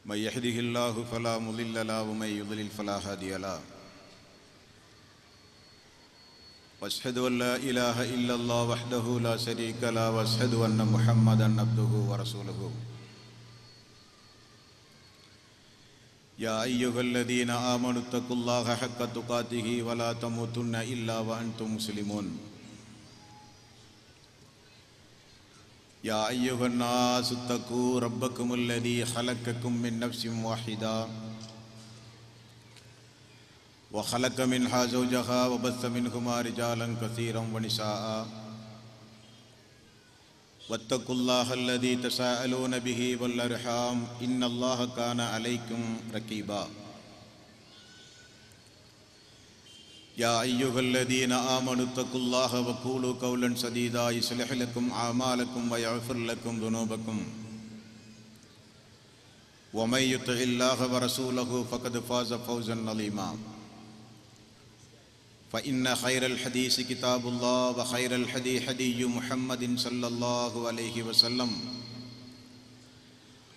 من يهده الله فلا مضل له ومن يضلل فلا هادي له واشهد ان لا اله الا الله وحده لا شريك له واشهد ان محمدا عبده ورسوله يا ايها الذين امنوا اتقوا الله حق تقاته ولا تموتن الا وانتم مسلمون يا أيها الناس اتقوا ربكم الذي خلقكم من نفس واحدة وخلق منها زوجها وبث منهما رجالا كثيرا ونساء واتقوا الله الذي تساءلون به والأرحام إن الله كان عليكم رقيبا يا أيها الذين آمنوا اتقوا الله وقولوا قولا سديدا يصلح لكم أعمالكم ويغفر لكم ذنوبكم ومن يطع الله ورسوله فقد فاز فوزا عظيما فإن خير الحديث كتاب الله وخير الهدي هدي محمد صلى الله عليه وسلم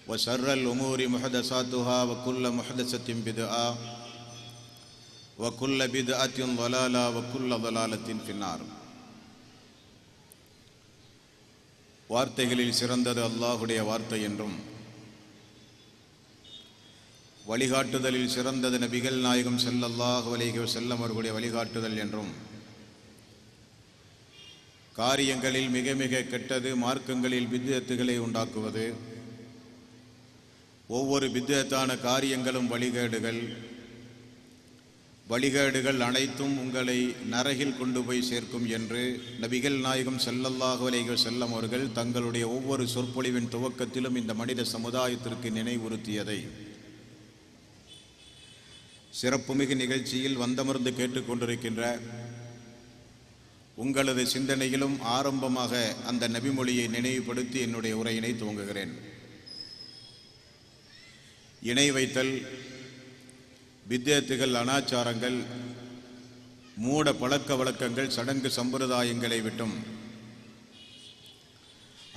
وشر الأمور محدثاتها وكل محدثة بدعة وكل بدعة ضلالة وكل ضلالة في النار. வார்த்தைகளில் சிறந்தது அல்லாஹ்வுடைய வார்த்தை என்றும் வழிகாட்டுதலில் சிறந்தது நபிகள் நாயகம் ஸல்லல்லாஹு அலைஹி வஸல்லம் அவர்களுடைய வழிகாட்டுதல் என்றும் காரியங்களில் மிக மிக கெட்டது மார்க்கங்களில் பித்அத்துகளை உண்டாக்குவது, ஒவ்வொரு பித்அத்தான காரியங்களும் வழிகேடுகள் அனைத்தும் உங்களை நரகில் கொண்டு போய் சேர்க்கும் என்று நபிகள் நாயகம் ஸல்லல்லாஹு அலைஹி வஸல்லம் அவர்கள் தங்களுடைய ஒவ்வொரு சொற்பொழிவின் துவக்கத்திலும் இந்த மனித சமுதாயத்திற்கு நினைவுறுத்தியதை சிறப்புமிகு நிகழ்ச்சியில் வந்தமர்ந்து கேட்டுக்கொண்டிருக்கின்ற உங்களது சிந்தனையிலும் ஆரம்பமாக அந்த நபிமொழியை நினைவுபடுத்தி என்னுடைய உரையினை துவங்குகிறேன். இணை வைத்தல், பித்அத்துகள், அனாச்சாரங்கள், மூட பழக்க வழக்கங்கள், சடங்கு சம்பிரதாயங்களை விட்டும்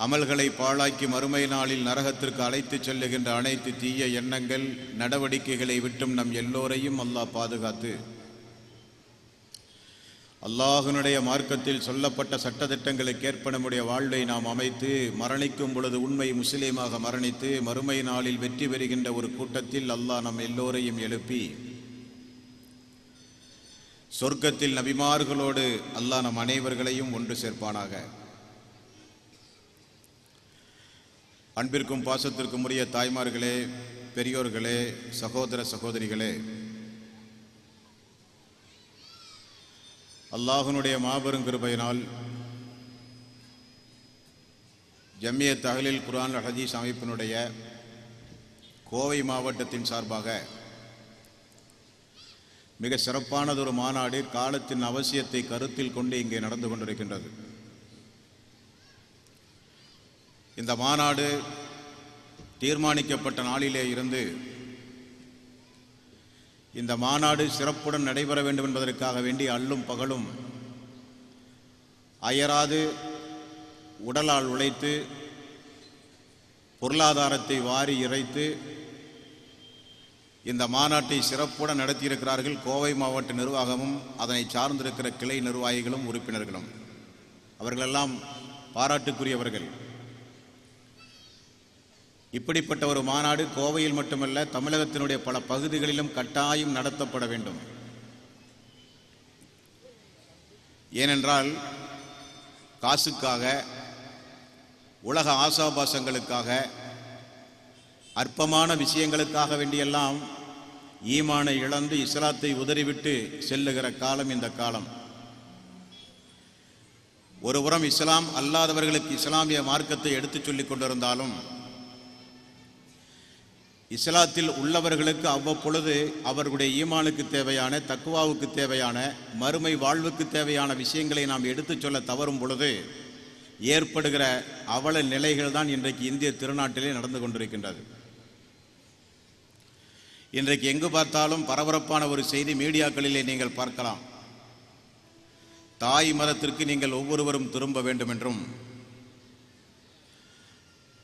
அமல்களை பாழாக்கி மறுமை நாளில் நரகத்திற்கு அழைத்துச் செல்லுகின்ற அனைத்து தீய எண்ணங்கள், நடவடிக்கைகளை விட்டும் நம் எல்லோரையும் அல்லாஹ் பாதுகாத்து அல்லாஹ்வினுடைய மார்க்கத்தில் சொல்லப்பட்ட சட்டதிட்டங்களுக்கேற்ப நம்முடைய வாழ்வை நாம் அமைத்து மரணிக்கும் பொழுது உண்மை முஸ்லீமாக மரணித்து மறுமை நாளில் வெற்றி பெறுகின்ற ஒரு கூட்டத்தில் அல்லாஹ் நம் எல்லோரையும் எழுப்பி சொர்க்கத்தில் நபிமார்களோடு அல்லாஹ் நம் அனைவர்களையும் ஒன்று சேர்ப்பானாக. அன்பிற்கும் பாசத்திற்கும் உரிய தாய்மார்களே, பெரியோர்களே, சகோதர சகோதரிகளே, அல்லாஹ்வினுடைய மாபெரும் கிருபையினால் ஜம்மியத் அஹ்லுல் குர்ஆன் வல் ஹதீஸ் அமைப்பினுடைய கோவை மாவட்டத்தின் சார்பாக மிக சிறப்பானதொரு மாநாடு காலத்தின் அவசியத்தை கருத்தில் கொண்டு இங்கே நடந்து கொண்டிருக்கின்றது. இந்த மாநாடு தீர்மானிக்கப்பட்ட நாளிலே இருந்து இந்த மாநாடு சிறப்புடன் நடைபெற வேண்டும் என்பதற்காக வேண்டி அல்லும் பகலும் அயராது உடலால் உழைத்து பொருளாதாரத்தை வாரி இறைத்து இந்த மாநாட்டை சிறப்புடன் நடத்தியிருக்கிறார்கள் கோவை மாவட்ட நிர்வாகமும் அதனை சார்ந்திருக்கிற கிளை நிர்வாகிகளும் உறுப்பினர்களும். அவர்களெல்லாம் பாராட்டுக்குரியவர்கள். இப்படிப்பட்ட ஒரு மாநாடு கோவையில் மட்டுமல்ல, தமிழகத்தினுடைய பல பகுதிகளிலும் கட்டாயம் நடத்தப்பட வேண்டும். ஏனென்றால் காசுக்காக, உலக ஆசாபாசங்களுக்காக, அற்பமான விஷயங்களுக்காக வேண்டியெல்லாம் ஈமானை இழந்து இஸ்லாத்தை உதறிவிட்டு செல்லுகிற காலம் இந்த காலம். ஒருபுறம் இஸ்லாம் அல்லாதவர்களுக்கு இஸ்லாமிய மார்க்கத்தை எடுத்துச் சொல்லிக் கொண்டிருந்தாலும் இஸ்லாத்தில் உள்ளவர்களுக்கு அவ்வப்பொழுது அவர்களுடைய ஈமானுக்கு தேவையான, தக்குவாவுக்கு தேவையான, மறுமை வாழ்வுக்கு தேவையான விஷயங்களை நாம் எடுத்துச் சொல்ல தவறும் பொழுது ஏற்படுகிற அவல நிலைகள் தான் இன்றைக்கு இந்திய திருநாட்டிலே நடந்து கொண்டிருக்கின்றது. இன்றைக்கு எங்கு பார்த்தாலும் பரபரப்பான ஒரு செய்தி மீடியாக்களிலே நீங்கள் பார்க்கலாம். தாய் மதத்திற்கு நீங்கள் ஒவ்வொருவரும் திரும்ப வேண்டும் என்றும்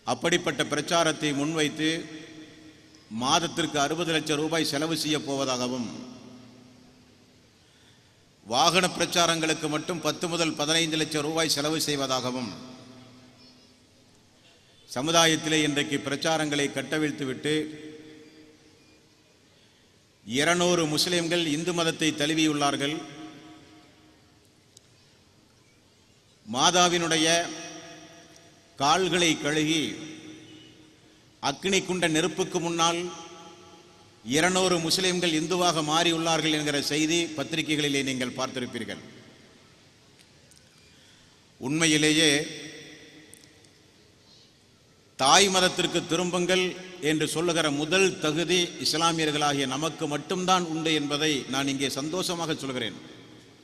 அப்படிப்பட்ட பிரச்சாரத்தை முன்வைத்து மாதத்திற்கு 60 லட்சம் ரூபாய் செலவு செய்ய போவதாகவும், வாகன பிரச்சாரங்களுக்கு மட்டும் 10 முதல் 15 லட்சம் ரூபாய் செலவு செய்வதாகவும் சமுதாயத்திலே இன்றைக்கு பிரச்சாரங்களை கட்டவிழ்த்துவிட்டு 200 முஸ்லிம்கள் இந்து மதத்தை தழுவியுள்ளார்கள். மாதாவினுடைய கால்களை கழுகி அக்னி குண்ட நெருப்புக்கு முன்னால் 200 முஸ்லிம்கள் இந்துவாக மாறியுள்ளார்கள் என்கிற செய்தி பத்திரிகைகளிலே நீங்கள் பார்த்திருப்பீர்கள். உண்மையிலேயே தாய் மதத்திற்கு திரும்புங்கள் என்று சொல்லுகிற முதல் தகுதி இஸ்லாமியர்களாகிய நமக்கு மட்டும்தான் உண்டு என்பதை நான் இங்கே சந்தோஷமாக சொல்கிறேன்.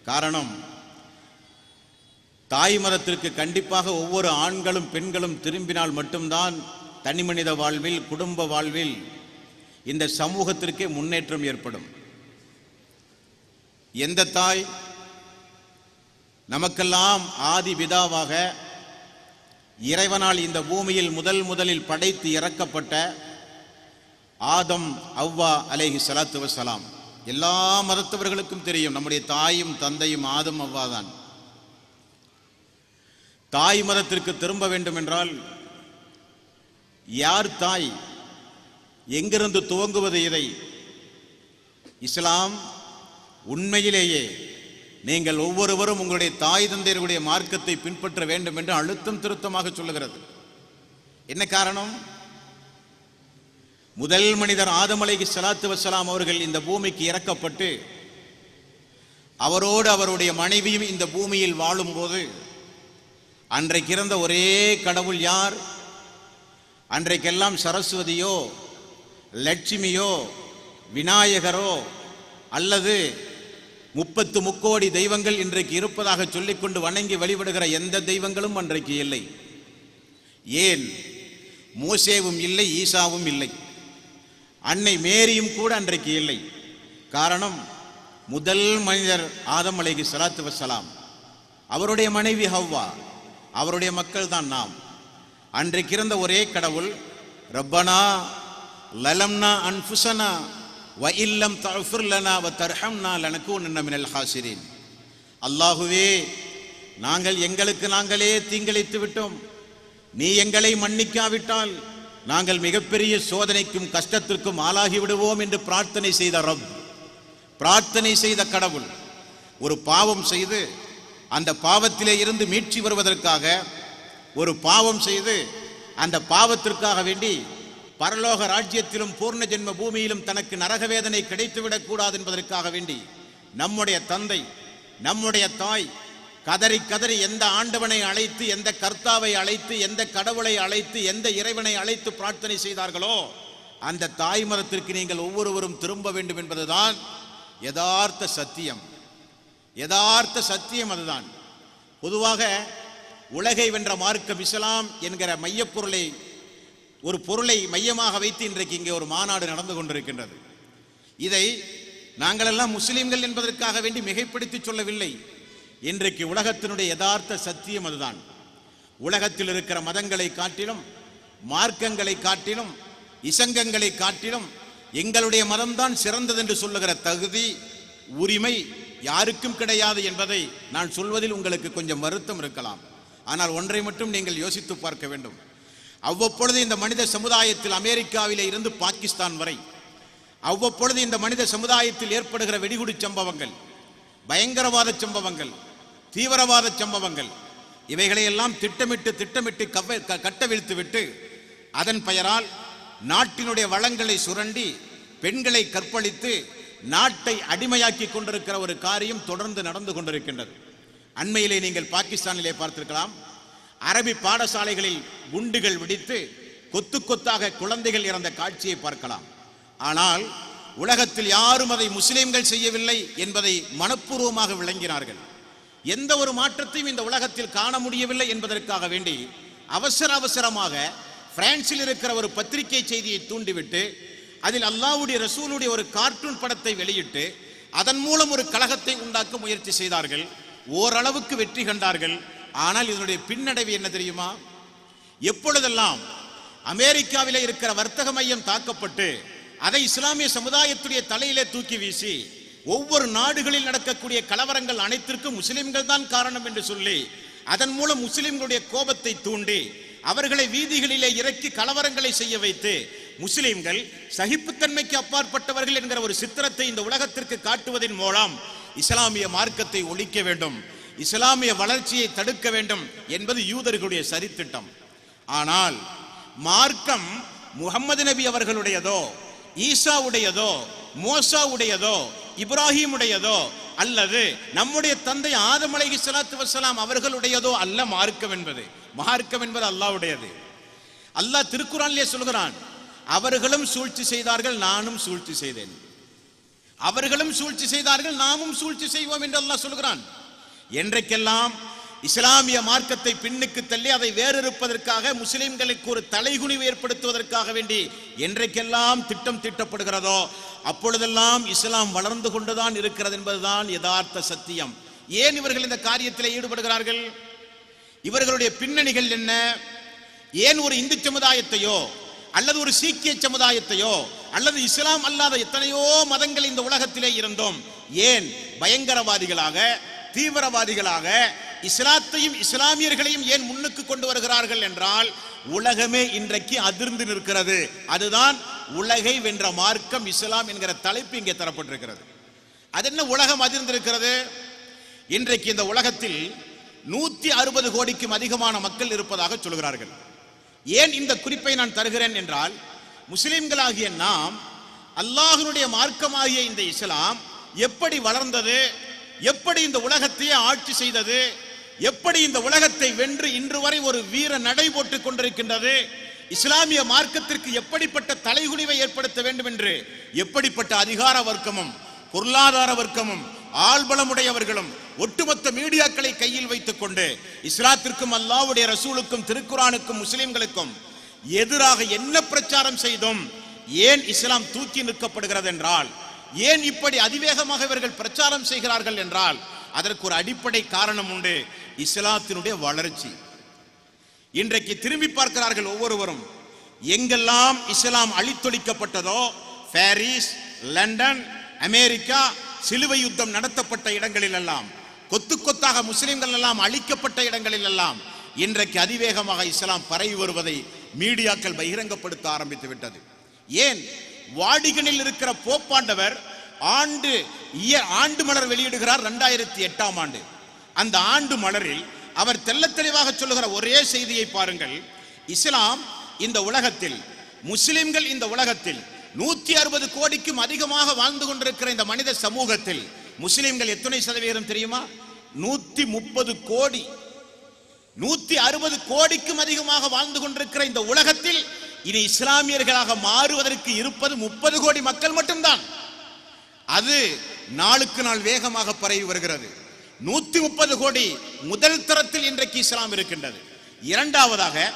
காரணம், தாய் மதத்திற்கு கண்டிப்பாக ஒவ்வொரு ஆண்களும் பெண்களும் திரும்பினால் மட்டும்தான் தனிமனித வாழ்வில், குடும்ப வாழ்வில் இந்த சமூகத்திற்கே முன்னேற்றம் ஏற்படும். எந்த தாய் நமக்கெல்லாம் ஆதி பிதாவாக இறைவனால் இந்த பூமியில் முதலில் படைத்து இறக்கப்பட்ட ஆதம் அவ்வா அலைஹி ஸலாத்து வஸ்ஸலாம், எல்லா மதத்தவர்களுக்கும் தெரியும் நம்முடைய தாயும் தந்தையும் ஆதம் அவ்வா தான். தாய் மதத்திற்கு திரும்ப வேண்டும் என்றால் யார் தாய், எங்கிருந்து துவங்குவது இதை? இஸ்லாம் உண்மையிலேயே நீங்கள் ஒவ்வொருவரும் உங்களுடைய தாய் தந்தையர்களுடைய மார்க்கத்தை பின்பற்ற வேண்டும் என்று அழுத்தம் திருத்தமாக சொல்லுகிறது. என்ன காரணம்? முதல் மனிதர் ஆதம் அலைஹி ஸலாத்து வஸ்ஸலாம் அவர்கள் இந்த பூமிக்கு இறக்கப்பட்டு அவரோடு அவருடைய மனைவியும் இந்த பூமியில் வாழும்போது அன்றைக்கு இருந்த ஒரே கடவுள் யார்? அன்றைக்கெல்லாம் சரஸ்வதியோ, லட்சுமியோ, விநாயகரோ அல்லது 30 முக்கோடி தெய்வங்கள் இன்றைக்கு இருப்பதாக சொல்லிக்கொண்டு வணங்கி வழிபடுகிற எந்த தெய்வங்களும் அன்றைக்கு இல்லை. ஏன்? மோசேவும் இல்லை, ஈசாவும் இல்லை, அன்னை மேரியும் கூட அன்றைக்கு இல்லை. காரணம், முதல் மனிதர் ஆதம் அலைஹி ஸலாத்து வஸ்ஸலாம், அவருடைய மனைவி ஹவ்வா, அவருடைய மக்கள் தான் நாம். அன்றைக்கு இருந்த ஒரே கடவுள், ரப்பனா லலம்னா அன்ஃபுஸனா வ இல்லம் தஃபிர் லனா வ தர்ஹம்னா லனகூனன்ன மினல் ஹாசிரீன். அல்லாஹுவே, நாங்கள் எங்களுக்கு நாங்களே தீங்கிழைத்து விட்டோம், நீ எங்களை மன்னிக்காவிட்டால் நாங்கள் மிகப்பெரிய சோதனைக்கும் கஷ்டத்திற்கும் ஆளாகி விடுவோம் என்று பிரார்த்தனை செய்த ரப், பிரார்த்தனை செய்த கடவுள், ஒரு பாவம் செய்து அந்த பாவத்திலே இருந்து மீட்சி வருவதற்காக, ஒரு பாவம் செய்து அந்த பாவத்திற்காக வேண்டி பரலோக ராஜ்யத்திலும் பூர்ண ஜென்ம பூமியிலும் தனக்கு நரகவேதனை கிடைத்துவிடக் கூடாது என்பதற்காக வேண்டி நம்முடைய தந்தை, நம்முடைய தாய் கதறி கதறி எந்த ஆண்டவனை அழைத்து, எந்த கர்த்தாவை அழைத்து, எந்த கடவுளை அழைத்து, எந்த இறைவனை அழைத்து பிரார்த்தனை செய்தார்களோ அந்த தாய் மதத்திற்கு நீங்கள் ஒவ்வொருவரும் திரும்ப வேண்டும் என்பதுதான் யதார்த்த சத்தியம். யதார்த்த சத்தியம் அதுதான். பொதுவாக உலகை வென்ற மார்க்கம் இஸ்லாம் என்கிற மையப்பொருளை, ஒரு பொருளை மையமாக வைத்து இன்றைக்கு இங்கே ஒரு மாநாடு நடந்து கொண்டிருக்கின்றது. இதை நாங்களெல்லாம் முஸ்லிம்கள் என்பதற்காக வேண்டி மிகைப்படுத்தி சொல்லவில்லை. இன்றைக்கு உலகத்தினுடைய யதார்த்த சத்தியம் அதுதான். உலகத்தில் இருக்கிற மதங்களை காட்டிலும், மார்க்கங்களை காட்டிலும், இசங்கங்களை காட்டிலும் எங்களுடைய மதம்தான் சிறந்தது என்று சொல்லுகிற தகுதி, உரிமை யாருக்கும் கிடையாது என்பதை நான் சொல்வதில் உங்களுக்கு கொஞ்சம் வருத்தம் இருக்கலாம். ஆனால் ஒன்றை மட்டும் நீங்கள் யோசித்து பார்க்க வேண்டும். அவ்வப்பொழுது இந்த மனித சமுதாயத்தில் அமெரிக்காவிலே இருந்து பாகிஸ்தான் வரை அவ்வப்பொழுது இந்த மனித சமுதாயத்தில் ஏற்படுகிற வெடிகுடி சம்பவங்கள், பயங்கரவாத சம்பவங்கள், தீவிரவாத சம்பவங்கள், இவைகளையெல்லாம் திட்டமிட்டு கட்டவிழ்த்து விட்டு அதன் பெயரால் நாட்டினுடைய வளங்களை சுரண்டி பெண்களை கற்பழித்து நாட்டை அடிமையாக்கி கொண்டிருக்கிற ஒரு காரியம் தொடர்ந்து நடந்து கொண்டிருக்கின்றது. அண்மையிலே நீங்கள் பாகிஸ்தானிலே பார்த்திருக்கலாம், அரபி பாடசாலைகளில் குண்டுகள் வெடித்து கொத்து கொத்தாக குழந்தைகள் இறந்த காட்சியை பார்க்கலாம். ஆனால் உலகத்தில் யாரும் அதை முஸ்லிம்கள் செய்யவில்லை என்பதை மனப்பூர்வமாக விளங்கினார்கள். எந்த ஒரு மாற்றத்தையும் இந்த உலகத்தில் காண முடியவில்லை என்பதற்காக வேண்டி அவசரமாக பிரான்சில் இருக்கிற ஒரு பத்திரிகை செய்தியை தூண்டிவிட்டு அதில் அல்லாஹ்வுடைய ரசூலுடைய ஒரு கார்ட்டூன் படத்தை வெளியிட்டு அதன் மூலம் ஒரு கலகத்தை உண்டாக்க முயற்சி செய்தார்கள். ஓரளவுக்கு வெற்றி கண்டார்கள். ஆனால் இதனுடைய பின்னடைவு என்ன தெரியுமா? எப்பொழுதெல்லாம் அமெரிக்காவிலே இருக்கிற வர்த்தக மையம் தாக்கப்பட்டு அதை இஸ்லாமிய சமுதாயத்துடைய தலையிலே தூக்கி வீசி ஒவ்வொரு நாடுகளில் நடக்கக்கூடிய கலவரங்கள் அனைத்திற்கும் முஸ்லிம்கள் தான் காரணம் என்று சொல்லி அதன் மூலம் முஸ்லிம்களுடைய கோபத்தை தூண்டி அவர்களை வீதிகளிலே இறக்கி கலவரங்களை செய்ய வைத்து முஸ்லிம்கள் சகிப்புத்தன்மைக்கு அப்பாற்பட்டவர்கள் என்கிற ஒரு சித்திரத்தை இந்த உலகத்திற்கு காட்டுவதன் மூலம் இஸ்லாமிய மார்க்கத்தை ஒழிக்க வேண்டும், இஸ்லாமிய வளர்ச்சியை தடுக்க வேண்டும் என்பது யூதர்களுடைய சரித்திட்டம். ஆனால் மார்க்கம் முகமது நபி அவர்களுடையதோ, ஈசாவுடையதோ, மோசாவுடையதோ, இப்ராஹிமுடையதோ அல்லது நம்முடைய தந்தை ஆதம் அலைஹிஸ்ஸலாத்து வஸ்ஸலாம் அவர்களுடையதோ அல்ல. மார்க்கம் என்பது அல்லாஹ்வுடையது. அல்லாஹ் திருக்குர்ஆனிலே சொல்கிறான், அவர்களும் சூழ்ச்சி செய்தார்கள், நானும் சூழ்ச்சி செய்தேன். அவர்களும் சூழ்ச்சி செய்தார்கள், நாமும் சூழ்ச்சி செய்வோம் என்று அல்லாஹ் சொல்கிறான். என்றைக்கெல்லாம் இஸ்லாமிய மார்க்கத்தை பின்னுக்கு தள்ளி அதை வேறறுப்பதற்காக முஸ்லிம்களுக்கு ஒரு தலைகுனிவு ஏற்படுத்துவதற்காக வேண்டி என்றைக்கெல்லாம் திட்டம் தீட்டப்படுகிறதோ அப்பொழுதெல்லாம் இஸ்லாம் வளர்ந்து கொண்டுதான் இருக்கிறது என்பதுதான் யதார்த்த சத்தியம். ஏன் இவர்கள் இந்த காரியத்தில் ஈடுபடுகிறார்கள்? இவர்களுடைய பின்னணிகள் என்ன? ஏன் ஒரு இந்து சமுதாயத்தையோ அல்லது ஒரு சீக்கிய சமுதாயத்தையோ அல்லது இஸ்லாம் அல்லாத எத்தனையோ மதங்கள் இந்த உலகத்திலே இருந்தோம் ஏன் பயங்கரவாதிகளாக, தீவிரவாதிகளாக இஸ்லாத்தையும் இஸ்லாமியர்களையும் ஏன் முன்னுக்கு கொண்டு வருகிறார்கள் என்றால் உலகமே இன்றைக்கு அதிர்ந்து நிற்கிறது. அதுதான் உலகை வென்ற மார்க்கம் இஸ்லாம் என்கிற தலைப்பு இங்கே தரப்பட்டிருக்கிறது. அது என்ன உலகம் அதிர்ந்திருக்கிறது? இன்றைக்கு இந்த உலகத்தில் 160 கோடிக்கும் அதிகமான மக்கள் இருப்பதாக சொல்கிறார்கள். ஏன் இந்த குறிப்பை நான் தருகிறேன் என்றால், முஸ்லிம்களாகிய நாம் அல்லாஹ்வுடைய மார்க்கமாகிய இந்த இஸ்லாம் எப்படி வளர்ந்தது, எப்படி இந்த உலகத்தையே ஆட்சி செய்தது, எப்படி இந்த உலகத்தை வென்று இன்று வரை ஒரு வீர நடை போட்டுக் கொண்டிருக்கின்றது, இஸ்லாமிய மார்க்கத்திற்கு எப்படிப்பட்ட தலைகுனிவை ஏற்படுத்த வேண்டும் என்று எப்படிப்பட்ட அதிகார வர்க்கமும் பொருளாதார வர்க்கமும் ஆள்பலமுடையவர்களும் ஒட்டுமொத்த மீடியாக்களை கையில் வைத்துக் கொண்டு இஸ்லாத்திற்கும் அல்லாஹ்வுடைய ரசூலுக்கும் திருக்குர்ஆனுக்கும் முஸ்லிம்களுக்கும் எதிராக என்ன பிரச்சாரம் செய்தோம்? ஏன் இஸ்லாம் தூக்கி நிற்கப்படுகிறது என்றால், ஏன் இப்படி அதிவேகமாக இவர்கள் பிரச்சாரம் செய்கிறார்கள் என்றால் அதற்கு ஒரு அடிப்படை காரணம் உண்டு, இஸ்லாத்தினுடைய வளர்ச்சி. இன்றைக்கு திரும்பி பார்க்கிறார்கள் ஒவ்வொருவரும். எங்கெல்லாம் இஸ்லாம் அழித்தொழிக்கப்பட்டதோ, பாரிஸ், லண்டன், அமெரிக்கா, சிலுவை யுத்தம் நடத்தப்பட்ட இடங்களில் எல்லாம், கொத்து கொத்தாக முஸ்லிம்கள் எல்லாம் அழிக்கப்பட்ட இடங்களில் எல்லாம் இன்றைக்கு அதிவேகமாக இஸ்லாம் பரவி வருவதை மீடியாக்கள் பகிரங்கப்படுத்த ஆரம்பித்து விட்டது. ஏன்? வாடிகனில் இருக்கிற போப்பாண்டவர் ஆண்டு மலர் வெளியிடுகிறார் 2008ஆம் ஆண்டு. அந்த ஆண்டு மலரில் அவர் தெள்ளத் தெளிவாக சொல்லுகிற ஒரே செய்தியை பாருங்கள். இஸ்லாம் இந்த உலகத்தில், முஸ்லிம்கள் இந்த உலகத்தில் 160 கோடிக்கும் அதிகமாக வாழ்ந்து கொண்டிருக்கிற இந்த மனித சமூகத்தில் முஸ்லிம்கள் எத்தனை சதவீதம் தெரியுமா? 130 கோடி. 160 கோடிக்கும் அதிகமாக வாழ்ந்து கொண்டிருக்கிற இந்த உலகத்தில் இனி இஸ்லாமியர்களாக மாறுவதற்கு இருப்பது 30 கோடி மக்கள் மட்டும்தான். அது நாளுக்கு நாள் வேகமாக பரவி வருகிறது. 130 கோடி முதல் தரத்தில் இன்றைக்கு இஸ்லாம் இருக்கின்றது. இரண்டாவதாக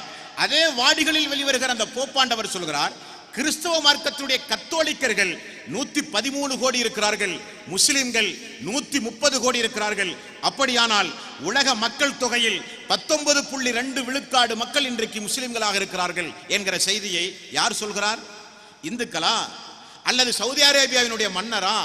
அதே வாடிகளில் வெளிவருகிற அந்த போப்பாண்டவர் சொல்கிறார், கிறிஸ்தவ மார்க்கத்துடைய கத்தோலிக்கர்கள் 113 கோடி இருக்கிறார்கள், முஸ்லிம்கள் 130 கோடி இருக்கிறார்கள். அப்படியானால் உலக மக்கள் தொகையில் 19.2 விழுக்காடு மக்கள் இன்றைக்கு முஸ்லிம்களாக இருக்கிறார்கள் என்கிற செய்தியை யார் சொல்கிறார்? இந்துக்களா அல்லது சவுதி அரேபியாவினுடைய மன்னரா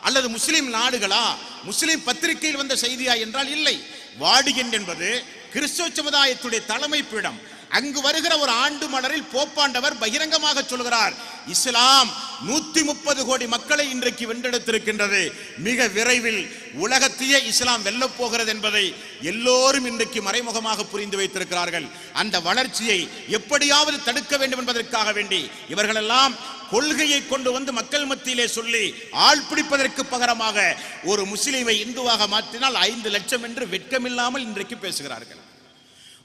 அல்லது முஸ்லிம் நாடுகளா? முஸ்லிம் பத்திரிகையில் வந்த செய்தியா என்றால் இல்லை. வாடிகன் என்பது கிறிஸ்தவ சமுதாயத்துடைய தலைமை பீடம். அங்கு வருகிற ஒரு ஆண்டு மலரில் போப்பாண்டவர் பகிரங்கமாக சொல்கிறார், இஸ்லாம் 130 கோடி மக்களை இன்றைக்கு வென்றெடுத்திருக்கின்றது. மிக விரைவில் உலகத்தையே இஸ்லாம் வெல்லப் போகிறது என்பதை எல்லோரும் இன்றைக்கு மறைமுகமாக புரிந்து வைத்திருக்கிறார்கள். அந்த வளர்ச்சியை எப்படியாவது தடுக்க வேண்டும் என்பதற்காக வேண்டி இவர்களெல்லாம் கொள்கையை கொண்டு வந்து மக்கள் மத்தியிலே சொல்லி ஆள் பிடிப்பதற்கு பகரமாக ஒரு முஸ்லிமை இந்துவாக மாற்றினால் 5 லட்சம் என்று வெட்கமில்லாமல் இன்றைக்கு பேசுகிறார்கள்.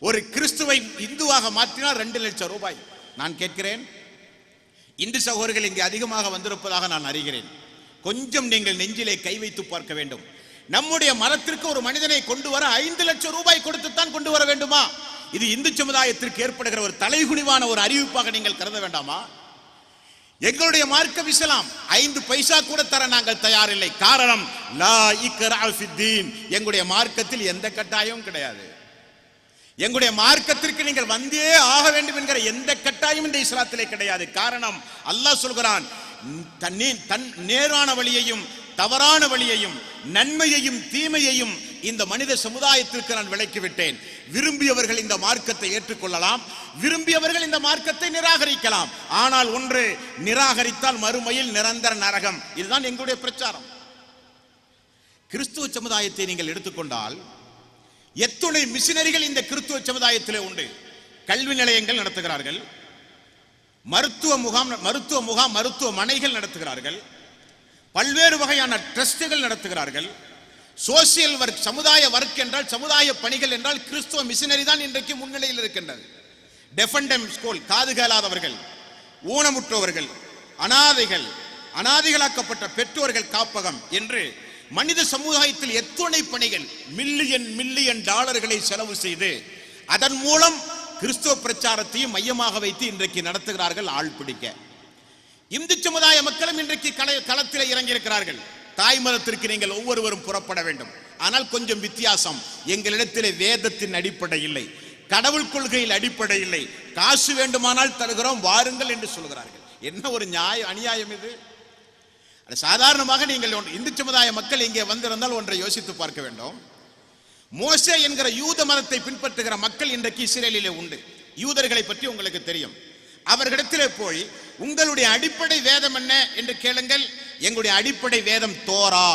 ஒரு கிறிஸ்துவை இந்துவாக மாற்றினால் 2 லட்சம் ரூபாய். நான் கேட்கிறேன், இந்து சகோதரர்கள் இங்கே அதிகமாக வந்திருப்பதாக நான் அறிகிறேன். கொஞ்சம் நீங்கள் நெஞ்சிலே கை வைத்து பார்க்க வேண்டும். நம்முடைய மதத்திற்கு ஒரு மனிதனை கொண்டு வர 5 லட்சம் ரூபாய் கொடுத்துத்தான் கொண்டு வர வேண்டுமா? இது இந்து சமுதாயத்திற்கு ஏற்படுகிற ஒரு தலைகுனிவான ஒரு அறிவிப்பாக நீங்கள் கருத வேண்டாமா? எங்களுடைய மார்க்கம் இஸ்லாம் 5 பைசா கூட தர நாங்கள் தயாரில்லை. காரணம், லா இக்ரா ஃபித்தீன், எங்களுடைய மார்க்கத்தில் எந்த கட்டாயமும் கிடையாது. எங்களுடைய மார்க்கத்திற்கு நீங்கள் வந்தே ஆக வேண்டும் என்கிற எந்த கட்டாயம் இந்த இஸ்லாத்திலே கிடையாது. காரணம், அல்லாஹ் சொல்கிறான், தன் நேரான வழியையும் தவறான வழியையும் நன்மையையும் தீமையையும் இந்த மனித சமுதாயத்திற்கு நான் விளக்கிவிட்டேன். விரும்பியவர்கள் இந்த மார்க்கத்தை ஏற்றுக்கொள்ளலாம், விரும்பியவர்கள் இந்த மார்க்கத்தை நிராகரிக்கலாம். ஆனால் ஒன்று, நிராகரித்தால் மறுமையில் நிரந்தர நரகம். இதுதான் எங்களுடைய பிரச்சாரம். கிறிஸ்துவ சமுதாயத்தை நீங்கள் எடுத்துக்கொண்டால் எத்துணை மிஷினரிகள் இந்த கிறிஸ்துவ சமுதாயத்திலே உண்டு. கல்வி நிலையங்கள் நடத்துகிறார்கள், மருத்துவமனைகள் நடத்துகிறார்கள், பல்வேறு வகையான ட்ரஸ்டுகள் நடத்துகிறார்கள். சோசியல் ஒர்க், சமுதாய ஒர்க் என்றால், சமுதாய பணிகள் என்றால் கிறிஸ்துவ மிஷினரி தான் இன்றைக்கு முன்னிலையில் இருக்கின்றது. டெஃபண்டம் ஸ்கூல், காது கேளாதவர்கள், ஊனமுற்றவர்கள், அனாதைகள், அனாதைகளாக்கப்பட்ட பெற்றோர்கள் காப்பகம் என்று மனித சமுதாயத்தில் எத்துணை பணிகள், மில்லியன் டாலர்களை செலவு செய்து அதன் மூலம் கிறிஸ்துவ பிரச்சாரத்தையும் மையமாக வைத்து இன்றைக்கு நடத்துகிறார்கள். ஆள் பிடிக்க இந்து சமுதாய மக்களும் இன்றைக்கு களத்தில் இறங்கியிருக்கிறார்கள். தாய் மதத்திற்கு நீங்கள் ஒவ்வொருவரும் புறப்பட வேண்டும். ஆனால் கொஞ்சம் வித்தியாசம், எங்களிடத்திலே வேதத்தின் அடிப்படை இல்லை, கடவுள் கொள்கையில் அடிப்படை இல்லை. காசு வேண்டுமானால் தருகிறோம், வாருங்கள் என்று சொல்கிறார்கள். என்ன ஒரு அநியாயம் இது! சாதாரணமாக நீங்கள் இந்து சமுதாய மக்கள் இங்கே வந்திருந்தால் ஒன்றை யோசித்து பார்க்க வேண்டும். மோசே என்கிற யூத மதத்தை பின்பற்றுகிற மக்கள் இன்றைக்கு இஸ்ரேலிலே உண்டு. யூதர்களை பற்றி உங்களுக்கு தெரியும். அவர்களிடத்திலே போய் உங்களுடைய அடிப்படை வேதம் என்ன என்று கேளுங்கள். எங்களுடைய அடிப்படை வேதம் தோரா,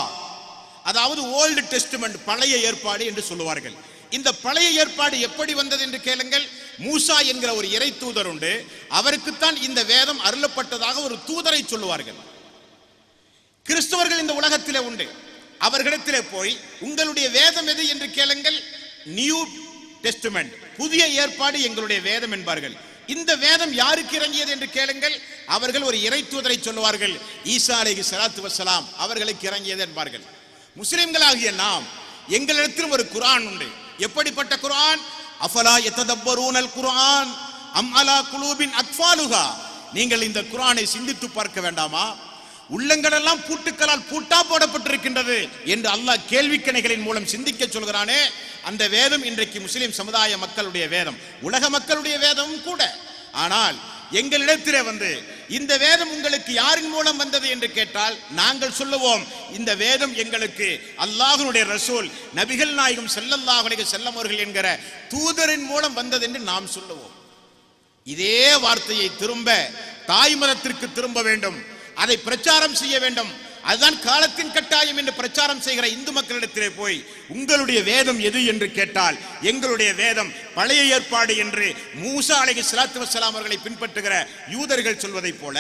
அதாவது ஓல்டு டெஸ்டிமெண்ட், பழைய ஏற்பாடு என்று சொல்லுவார்கள். இந்த பழைய ஏற்பாடு எப்படி வந்தது என்று கேளுங்கள். மூசா என்கிற ஒரு இறை தூதர் உண்டு, அவருக்குத்தான் இந்த வேதம் அருளப்பட்டதாக ஒரு தூதரை சொல்லுவார்கள். கிறிஸ்தவர்கள் இந்த உலகத்திலே உண்டு. அவர்களிடத்திலே போய் உங்களுடைய வேதம் எது என்று கேளுங்கள். நியூ டெஸ்டிமெண்ட், புதிய ஏற்பாடு எங்களுடைய வேதம் என்பார்கள். இந்த வேதம் யாருக்கு இறங்கியது என்று கேளுங்கள். அவர்கள் ஒரு இறை தூதரை சொல்லுவார்கள், ஈசா அலைஹிஸ்ஸலாத்து வஸ்ஸலாம் அவர்களுக்கு இறங்கியது என்பார்கள். முஸ்லிம்களாகிய நாம், எங்களிடத்திலும் ஒரு குர்ஆன் உண்டு. எப்படிப்பட்ட குர்ஆன்? அஃபலா யததப்பரூனல் குர்ஆன் அம் அலா குலூபின் அக்ஃபாலுஹா. நீங்கள் இந்த குர்ஆனை சிந்தித்து பார்க்க வேண்டாமா? உள்ளங்களெல்லாம் பூட்டுக்களால் பூட்டா போடப்பட்டிருக்கின்றது என்று அல்லாஹ் கேள்விக்கணைகளின் மூலம் சிந்திக்க சொல்கிறானே, அந்த வேதம் இன்றைக்கு முஸ்லிம் சமுதாய மக்களுடைய வேதம், உலக மக்களுடைய வேதமும் கூட. ஆனால் எங்களிடத்திலே வந்து இந்த வேதம் உங்களுக்கு யாரின் மூலம் வந்தது என்று கேட்டால் நாங்கள் சொல்லுவோம், இந்த வேதம் எங்களுக்கு அல்லாஹ்வுடைய ரசூல் நபிகள் நாயகம் ஸல்லல்லாஹு அலைஹி வஸல்லம் அவர்கள் என்கிற தூதரின் மூலம் வந்தது என்று நாம் சொல்லுவோம். இதே வார்த்தையை திரும்ப தாய் மதத்திற்கு திரும்ப வேண்டும், அதை பிரச்சாரம் செய்ய வேண்டும். அதுதான் காலத்தின் கட்டாயம் என்று பிரச்சாரம் செய்கிற இந்து மக்களிடத்திலே போய் உங்களுடைய வேதம் எது என்று கேட்டால் எங்களுடைய வேதம் பழைய ஏற்பாடு என்று மூசா அலைஹிஸ்ஸலாத்து வஸ்ஸலாம் அவர்களை பின்பற்றுகிற யூதர்கள் சொல்வதைப் போல,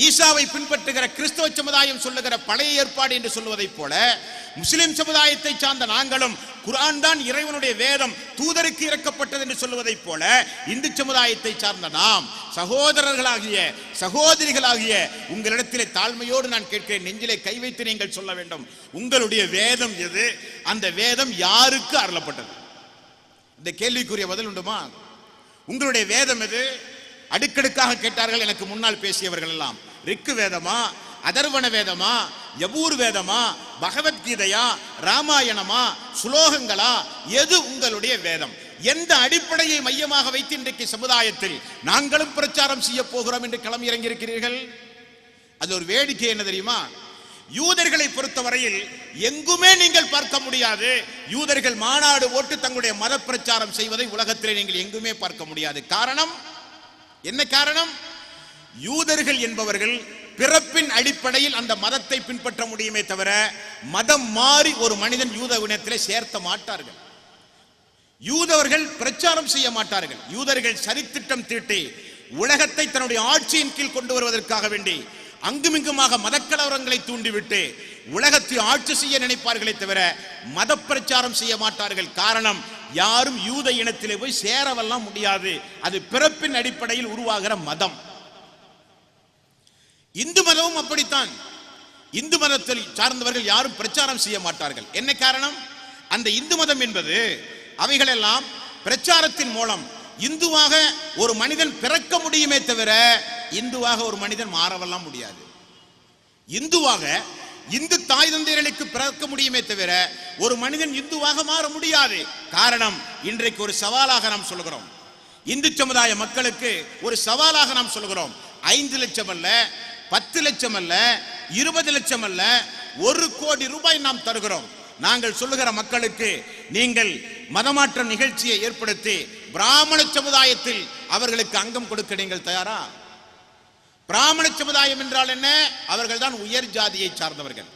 ஈசாவை பின்பற்றுகிற கிறிஸ்தவ சமுதாயம் சொல்லுகிற பழைய ஏற்பாடு என்று சொல்வதைப் போல, முஸ்லிம் சமுதாயத்தை சார்ந்த நாங்களும் குர்ஆன் தான் இறைவனுடைய வேதம், தூதருக்கு இறக்கப்பட்டது என்று சொல்வதைப் போல, இந்து சமுதாயத்தை சார்ந்த நாம் சகோதரர்களாகிய சகோதரிகளாகிய உங்களிடத்திலே தாழ்மையோடு நான் கேட்கிறேன், நெஞ்சிலே கை வைத்து நீங்கள் சொல்ல வேண்டும், உங்களுடைய வேதம் எது? அந்த வேதம் யாருக்கு அருளப்பட்டது? இந்த கேள்விக்குரிய பதில் உண்டுமா? உங்களுடைய வேதம் எது? அடுக்கடுக்காக கேட்டார்கள் எனக்கு முன்னால் பேசியவர்கள் எல்லாம். ரிக்கு வேதமா, அதர்வண வேதமா, யபூர் வேதமா, பகவத்கீதையா, ராமாயணமா, சுலோகங்களா, எது உங்களுடைய வேதம்? எந்த அடிப்படையை மையமாக வைத்து இன்றைக்கு சமுதாயத்தில் நாங்களும் பிரச்சாரம் செய்ய போகிறோம் என்று களம் இறங்கியிருக்கிறீர்கள்? அது ஒரு வேடிக்கை என்ன தெரியுமா? யூதர்களை பொறுத்தவரையில் எங்குமே நீங்கள் பார்க்க முடியாது. யூதர்கள் மாநாடு போட்டு தங்களுடைய மத பிரச்சாரம் செய்வதை உலகத்திலே நீங்கள் எங்குமே பார்க்க முடியாது. காரணம் என்ன? காரணம், யூதர்கள் என்பவர்கள் பிறப்பின் அடிப்படையில் அந்த மதத்தை பின்பற்ற முடியுமே தவிர மதம் மாறி ஒரு மனிதன் யூத இனத்திலே சேர்த்த மாட்டார்கள். யூதர்கள் பிரச்சாரம் செய்ய மாட்டார்கள். யூதர்கள் சரித்திட்டம் தீட்டி உலகத்தை தன்னுடைய ஆட்சியின் கீழ் கொண்டு வருவதற்காக வேண்டி அங்குமிங்குமாக மதக்கலவரங்களை தூண்டிவிட்டு உலகத்தை ஆட்சி செய்ய நினைப்பார்களே தவிர மத பிரச்சாரம் செய்ய மாட்டார்கள். காரணம், யாரும் யூத இனத்திலே போய் சேரவெல்லாம் முடியாது. அது பிறப்பின் அடிப்படையில் உருவாகிற மதம். இந்து மதமும் அப்படித்தான். இந்து மதத்தில் சார்ந்தவர்கள் யாரும் பிரச்சாரம் செய்ய மாட்டார்கள். என்ன காரணம்? அந்த இந்து மதம் என்பது அவைகளெல்லாம் பிரச்சாரத்தின் மூலம் இந்துவாக ஒரு மனிதன் பிறக்க முடியுமே தவிர இந்துவாக ஒரு மனிதன் மாறவெல்லாம் முடியாது. இந்துவாக இந்து தாய் தந்தையர்களுக்கு பிறக்க முடியுமே தவிர ஒரு மனிதன் இந்துவாக மாற முடியாது. காரணம், இன்றைக்கு ஒரு சவாலாக நாம் சொல்கிறோம், இந்து சமுதாய மக்களுக்கு ஒரு சவாலாக நாம் சொல்கிறோம். 5 லட்சம் அல்ல, 10 லட்சம் அல்ல, 20 லட்சம் அல்ல, 1 கோடி ரூபாய் நாம் தருகிறோம். நாங்கள் சொல்லுகிற மக்களுக்கு நீங்கள் மதமாற்ற நிகழ்ச்சியை ஏற்படுத்தி பிராமண சமுதாயத்தில் அவர்களுக்கு அங்கம் கொடுக்க நீங்கள் தயாரா? பிராமண சமுதாயம் என்றால் என்ன? அவர்கள் தான் உயர் ஜாதியை சார்ந்தவர்கள்.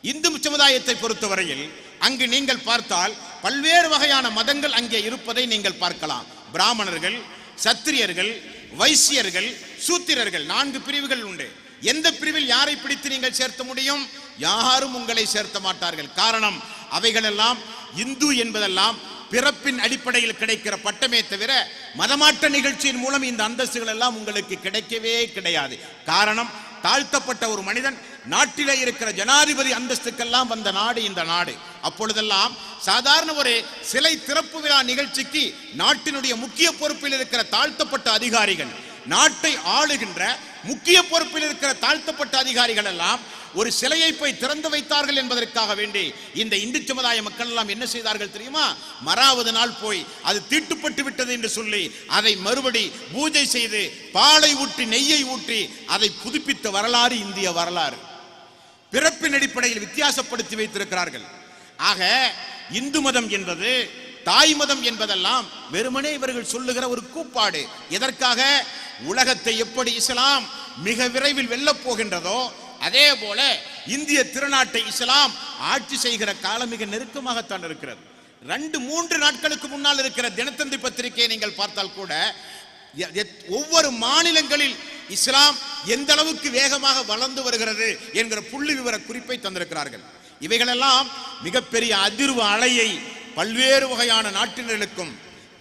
இந்து சமுதாயத்தை பொறுத்தவரையில் அங்கு நீங்கள் பார்த்தால் பல்வேறு வகையான மதங்கள் அங்கே இருப்பதை நீங்கள் பார்க்கலாம். பிராமணர்கள், சத்திரியர்கள், வைசியர்கள், சூத்திரர்கள், 4 பிரிவுகள் உண்டு. எந்த பிரிவில் யாரை பிடித்து நீங்கள் சேர்த்த முடியும்? யாரும் உங்களை சேர்த்த மாட்டார்கள். காரணம், அவைகளெல்லாம் இந்து என்பதெல்லாம் பிறப்பின் அடிப்படையில் கிடைக்கிற பட்டமே தவிர மதமாற்ற நிகழ்ச்சியின் மூலம் இந்த அந்தஸ்துகள் எல்லாம் உங்களுக்கு கிடைக்கவே கிடையாது. காரணம், தாழ்த்தப்பட்ட ஒரு மனிதன் நாட்டிலே இருக்கிற ஜனாதிபதி அந்தஸ்துக்கெல்லாம் வந்த நாடு இந்த நாடு. அப்பொழுதெல்லாம் சாதாரண ஒரு சிலை திறப்பு விழா நிகழ்ச்சிக்கு நாட்டினுடைய முக்கிய பொறுப்பில் இருக்கிற தாழ்த்தப்பட்ட அதிகாரிகள், நாட்டை ஆளுகின்ற முக்கிய பொறுப்பில் இருக்கிற தாழ்த்தப்பட்ட அதிகாரிகள் எல்லாம் ஒரு சிலையை போய் திறந்து வைத்தார்கள் என்பதற்காக வேண்டி இந்த இந்து சமுதாய மக்கள் எல்லாம் என்ன செய்தார்கள் தெரியுமா? மறாவது நாள் போய் அது தீட்டுப்பட்டு விட்டது என்று சொல்லி அதை மறுபடி பூஜை செய்து பாலை ஊற்றி நெய்யை ஊற்றி அதை புதுப்பித்த வரலாறு இந்திய வரலாறு. பிறப்பின் அடிப்படையில் வித்தியாசப்படுத்தி வைத்திருக்கிறார்கள். ஆக இந்து மதம் என்பது, தாய் மதம் என்பதெல்லாம் வெறுமனே இவர்கள் சொல்லுகிற ஒரு கூப்பாடு. எதற்காக? உலகத்தை எப்படி இஸ்லாம் மிக விரைவில் வெல்லப் போகின்றதோ அதே போல இந்திய திருநாட்டை இஸ்லாம் ஆட்சி செய்கிற காலம் மிக நெருக்கமாகத்தான் இருக்கிறது. 2-3 நாட்களுக்கு முன்னால் இருக்கிற தினத்தந்தி பத்திரிகையை நீங்கள் பார்த்தால் கூட ஒவ்வொரு மாநிலங்களில் இஸ்லாம் எந்த அளவுக்கு வேகமாக வளர்ந்து வருகிறது என்கிற புள்ளி விவர குறிப்பை தந்திருக்கிறார்கள். இவைகளெல்லாம் மிகப்பெரிய அதிர்வு அலையை பல்வேறு வகையான நாட்டினர்களுக்கும்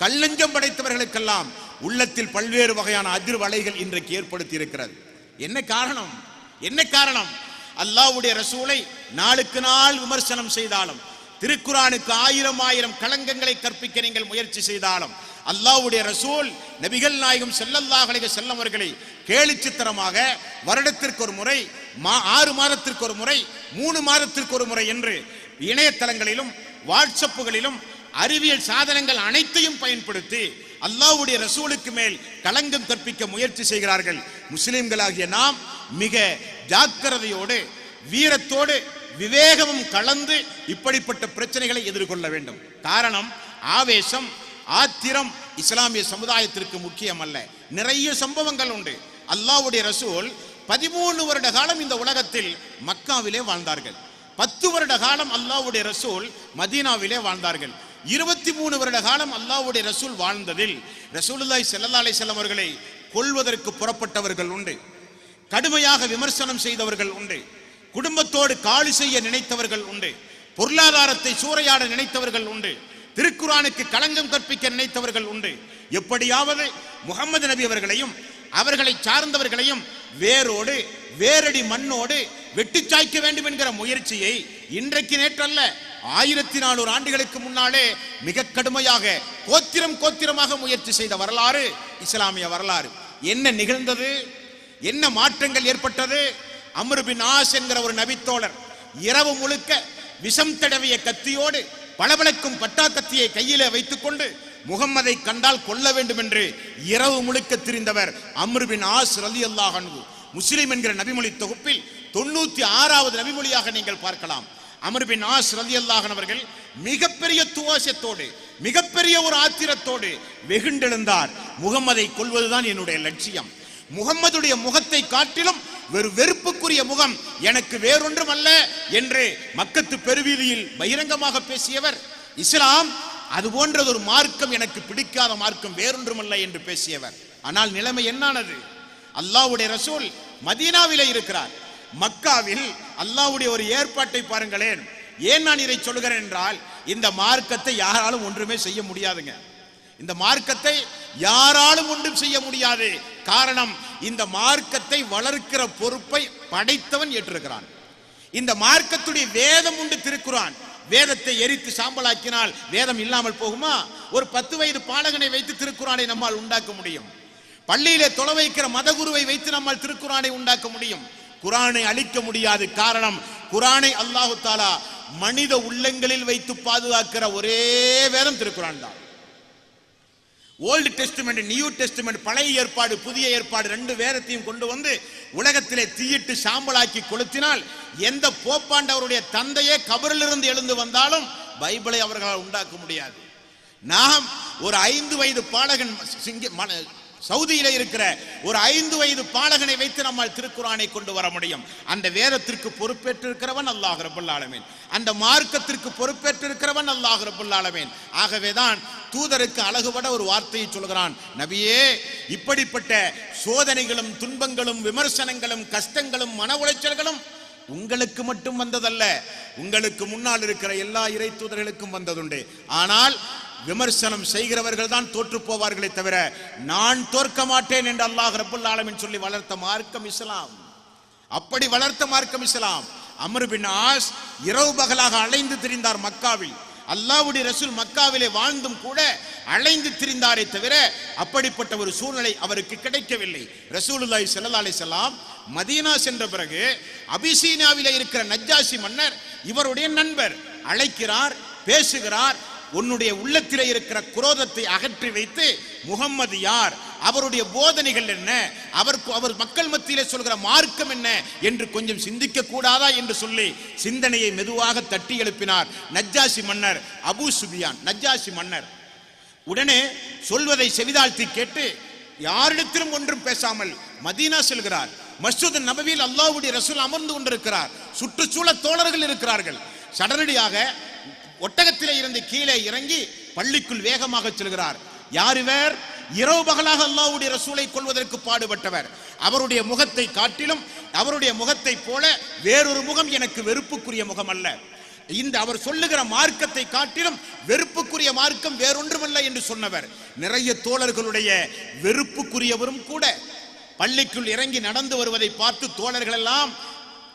கல்லஞ்சம் படைத்தவர்களுக்கெல்லாம் உள்ளத்தில் பல்வேறு வகையான அதிர்வு அலைகள் இன்றைக்கு ஏற்படுத்தி இருக்கிறது. என்ன காரணம்? என்ன காரணம்? அல்லாஹ்வுடைய ரசூலை நாளுக்கு நாள் விமர்சனம் செய்தாலும், திருக்குரானுக்கு 1000 களங்கங்களை கற்பிக்க நீங்கள் முயற்சி செய்தாலும், அல்லாஹ்வுடைய ரசூல் நபிகள் நாயகம் ஸல்லல்லாஹு அலைஹி வஸல்லம் அவர்களை கேலிச்சித்திரமாக வருடத்திற்கு ஒரு முறை, 6 மாதத்திற்கு ஒரு முறை, 3 மாதத்திற்கு ஒரு முறை என்று இணையதளங்களிலும் வாட்ஸ்அப்புகளிலும் அறிவியல் சாதனங்கள் அனைத்தையும் பயன்படுத்தி அல்லாஹ்வுடைய ரசூலுக்கு மேல் களங்கம் கற்பிக்க முயற்சி செய்கிறார்கள். முஸ்லிம்களாகிய நாம் மிக ஜாக்கிரதையோடு, வீரத்தோடு, விவேகமும் கலந்து இப்படிப்பட்ட பிரச்சனைகளை எதிர்கொள்ள வேண்டும். காரணம், ஆவேசம், ஆத்திரம் இஸ்லாமிய சமுதாயத்திற்கு முக்கியம் அல்ல. நிறைய சம்பவங்கள் உண்டு. அல்லாஹ்வுடைய ரசூல் 13 வருட காலம் இந்த உலகத்தில் மக்காவிலே வாழ்ந்தார்கள். 10 வருட காலம் அல்லாஹ்வுடைய ரசூல் மதீனாவிலே வாழ்ந்தார்கள். 23 வருட காலம் அல்லாஹ்வுடைய ரசூல் வாழ்ந்ததில் ரசூலுல்லாஹி ஸல்லல்லாஹு அலைஹி வஸல்லம் அவர்களை கொல்வதற்கு புறப்பட்டவர்கள் உண்டு, கடுமையாக விமர்சனம் செய்தவர்கள் உண்டு, குடும்பத்தோடு காலி செய்ய நினைத்தவர்கள் உண்டு, பொருளாதாரத்தை சூறையாட நினைத்தவர்கள் உண்டு, திருக்குரானுக்கு களங்கம் கற்பிக்க நினைத்தவர்கள் உண்டு. எப்படியாவது முகமது நபி அவர்களையும் அவர்களை சார்ந்தவர்களையும் வேரோடு வேரடி மண்ணோடு வெட்டி சாய்க்க வேண்டும் என்கிற முயற்சியை இன்றைக்கு நேற்றல்ல, 1400 ஆண்டுகளுக்கு முன்னாலே மிக கடுமையாக கோத்திரமாக முயற்சி செய்த வரலாறு இஸ்லாமிய வரலாறு. என்ன நிகழ்ந்தது? என்ன மாற்றங்கள் ஏற்பட்டது? அம்ர் பின் ஆஸ் என்கிற ஒரு நபித்தோழர் இரவு முழுக்க விஷம் தடவிய கத்தியோடு, பளபளக்கும் பட்டா கத்தியை கையிலே வைத்துக் கொண்டு முகம்மதை கண்டால் கொல்ல வேண்டும் என்று இரவு முழுக்க திரிந்தவர் அம்ர் பின் ஆஸ் ரலியல்லாஹு அன்ஹு. முஸ்லிம் என்கிற நபிமொழி தொகுப்பில் 96வது நபிமொழியாக நீங்கள் பார்க்கலாம். அம்ர் பின் ஆஸ் ரலியல்லாஹு அன்ஹு அவர்கள் மிகப்பெரிய துவாசத்தோடு, மிகப்பெரிய ஒரு ஆத்திரத்தோடு வெகுண்டெழுந்தார். முகம்மதை கொல்வதுதான் என்னுடைய லட்சியம். முகம்மதுடைய முகத்தை காட்டிலும் வெறுப்புக்குரிய முகம் எனக்கு வேறொன்றும் அல்ல என்று மக்கத்து பெருவீதியில் பகிரங்கமாக பேசியவர். இஸ்லாம் அது போன்றது ஒரு மார்க்கம், எனக்கு பிடிக்காத மார்க்கம் வேறொன்றுமல்ல என்று பேசியவர். ஆனால் நிலைமை என்னானது? அல்லாஹ்வுடைய ரசூல் மதீனாவிலே இருக்கிறார். மக்காவில் அல்லாஹ்வுடைய ஒரு ஏற்பாட்டை பாருங்களேன். ஏன் நான் இதை சொல்கிறேன் என்றால், இந்த மார்க்கத்தை யாராலும் ஒன்றுமே செய்ய முடியாதுங்க. இந்த மார்க்கத்தை யாராலும் ஒன்றும் செய்ய முடியாது. காரணம், இந்த மார்க்கத்தை வளர்க்கிற பொறுப்பை படைத்தவன் ஏற்றிருக்கிறான். இந்த மார்க்கத்துடைய வேதம் உண்டு, திருக்குரான். வேதத்தை எரித்து சாம்பலாக்கினால் வேதம் இல்லாமல் போகுமா? ஒரு 10 வயது பாலகனை வைத்து திருக்குரானை நம்மால் உண்டாக்க முடியும். பள்ளியிலே தொலை வைக்கிற மதகுருவை வைத்து நம்மால் திருக்குரானை உண்டாக்க முடியும். குரானை அழிக்க முடியாது. காரணம், குர்ஆனை அல்லாஹ் தஆலா மனித உள்ளங்களில் வைத்து பாதுகாக்கிற ஒரே வேதம் திருக்குர்ஆன் தான். ஓல்டு டெஸ்டிமெண்ட், நியூ டெஸ்டிமெண்ட், பழைய ஏற்பாடு புதிய ஏற்பாடு ரெண்டு வேதத்தையும் கொண்டு வந்து உலகத்திலே தீயிட்டு சாம்பலாக்கி கொளுத்தினால் எந்த போப்பாண்டவருடைய தந்தையே கபரிலிருந்து எழுந்து வந்தாலும் பைபிளை அவர்களால் உண்டாக்க முடியாது. நாம் ஒரு 5 வயது பாலகன் சவுதியில இருக்கிற ஒரு 5 வயது பாலகனை வைத்து நம்மால் திருக்குர்ஆனை கொண்டு வர முடியும். அந்த வேதத்திற்கு பொறுப்பேற்றிருக்கிறவன் அல்லாஹ் ரப்பல் ஆலமீன், அந்த மார்க்கத்திற்கு பொறுப்பேற்றிருக்கிறவன் அல்லாஹ் ரப்பல் ஆலமீன். ஆகவேதான் தூதருக்கு அழகுபட ஒரு வார்த்தையை சொல்கிறான், நபியே, இப்படிப்பட்ட சோதனைகளும் துன்பங்களும் விமர்சனங்களும் கஷ்டங்களும் மன உளைச்சல்களும் உங்களுக்கு மட்டும் வந்ததல்ல, உங்களுக்கு முன்னால் இருக்கிற எல்லா இறை தூதர்களுக்கும் வந்ததுண்டு. ஆனால் விமர்சனம் செய்கிறவர்கள் தான் தோற்று போவார்களே தவிர நான் தோற்க மாட்டேன் என்று அல்லாஹ் ரப்பல் ஆலமீன் சொல்லி வளர்த்த மார்க்கம் இஸ்லாம். அப்படி வளர்த்த மார்க்கம் இஸ்லாம். அம்ர் பின் ஆஸ் இரவு பகலாக அலைந்து திரிந்தார் மக்காவில். அல்லாஹ்வுடைய ரசூல் மக்காவிலே வாழ்ந்தும் கூட அலைந்து திரிந்தாரே தவிர அப்படிப்பட்ட ஒரு சூழ்நிலை அவருக்கு கிடைக்கவில்லை. ரசூலுல்லாஹி ஸல்லல்லாஹு அலைஹி வஸல்லம் மதீனா சென்ற பிறகு அபிசீனியாவிலே இருக்கிற நஜ்ஜாஷி மன்னர் இவருடைய நண்பர் அழைக்கிறார், பேசுகிறார். உன்னுடைய உள்ளத்திலே இருக்கிற குரோதத்தை அகற்றி வைத்து முகம்மது யார், அவருடைய போதனைகள் என்ன, அவர் மக்கள் மத்தியிலே சொல்கிற மார்க்கம் என்ன என்று கொஞ்சம் சிந்திக்க கூடாதா என்று சொல்லி சிந்தனையை மெதுவாக தட்டி எழுப்பினார் நஜ்ஜாஷி மன்னர் அபூ சுஃபியான். நஜ்ஜாஷி மன்னர் உடனே சொல்வதை செவிதாழ்த்தி கேட்டு யாரிடத்திலும் ஒன்றும் பேசாமல் மதீனா செல்கிறார். மஸ்ஜித் நபவியில் அல்லாஹ்வுடைய ரசூல் அமர்ந்து கொண்டிருக்கிறார். சுற்றுச்சூழல் தோழர்கள் இருக்கிறார்கள். சடனடியாக ஒட்டகத்திலே இருந்து கீழே இறங்கி பள்ளிக்குள் வேகமாக செல்கிறார். யார் இவர்? இரவு பகலாக அல்லாஹ்வுடைய ரசூலை கொல்வதற்கு பாடுபட்டவர். அவருடைய முகத்தை காட்டிலும் அவருடைய முகத்தை போல வேறொரு முகம் எனக்கு வெறுப்புக்குரிய முகம் அல்ல. இந்த அவர் சொல்லுகிற மார்க்கத்தை காட்டிலும் வெறுப்புக்குரிய மார்க்கம் வேறொன்றுமல்ல என்று சொன்னவர். நிறைய தோழர்களுடைய வெறுப்புக்குரியவரும் கூட பள்ளிக்குள் இறங்கி நடந்து வருவதை பார்த்து தோழர்கள் எல்லாம்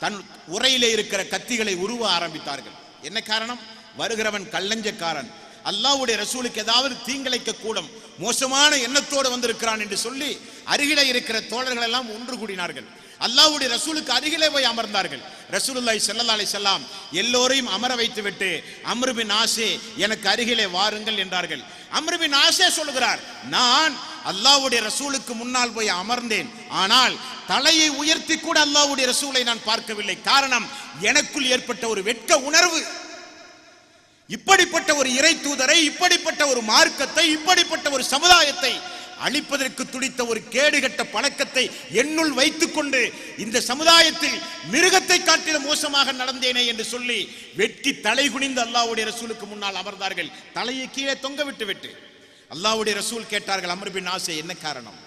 தன் உரையிலே இருக்கிற கத்திகளை உருவ ஆரம்பித்தார்கள். என்ன காரணம்? வருகிறவன் கள்ளஞ்சக்காரன், அல்லாஹ்வுடைய ரசூலுக்கு ஏதாவது தீங்கிழைக்க கூடும், மோசமான எண்ணத்தோடு வந்திருக்கிறான் என்று சொல்லி அருகிலே இருக்கிற தோழர்கள் எல்லாம் ஒன்று கூடினார்கள். அல்லாஹ்வுடைய ரசூலுக்கு அருகிலே போய் அமர்ந்தார்கள். ரசூலுல்லாஹி ஸல்லல்லாஹு அலைஹி வஸல்லம் எல்லோரையும் அமர வைத்துவிட்டு அம்ர் பின் ஆஸே எனக்கு அருகிலே வாருங்கள் என்றார்கள். அம்ர் பின் ஆஸே சொல்கிறார், நான் அல்லாஹ்வுடைய ரசூலுக்கு முன்னால் போய் அமர்ந்தேன், ஆனால் தலையை உயர்த்தி கூட அல்லாஹ்வுடைய ரசூலை நான் பார்க்கவில்லை. காரணம், எனக்குள் ஏற்பட்ட ஒரு வெட்க உணர்வு. இப்படிப்பட்ட ஒரு இறை தூதரை, இப்படிப்பட்ட ஒரு மார்க்கத்தை, இப்படிப்பட்ட ஒரு சமுதாயத்தை அழிப்பதற்கு துடித்த ஒரு கேடுகட்ட பழக்கத்தை என்னுள் வைத்துக் கொண்டு இந்த சமுதாயத்தில் மிருகத்தை காட்டிலும் மோசமாக நடந்தேனே என்று சொல்லி வெட்கி தலை குனிந்து அல்லாஹ்வுடைய ரசூலுக்கு முன்னால் அமர்ந்தார்கள். தலையை கீழே தொங்க விட்டு அல்லாஹ்வுடைய ரசூல் கேட்டார்கள், அம்ர் பின் ஆஸே என்ன காரணம்?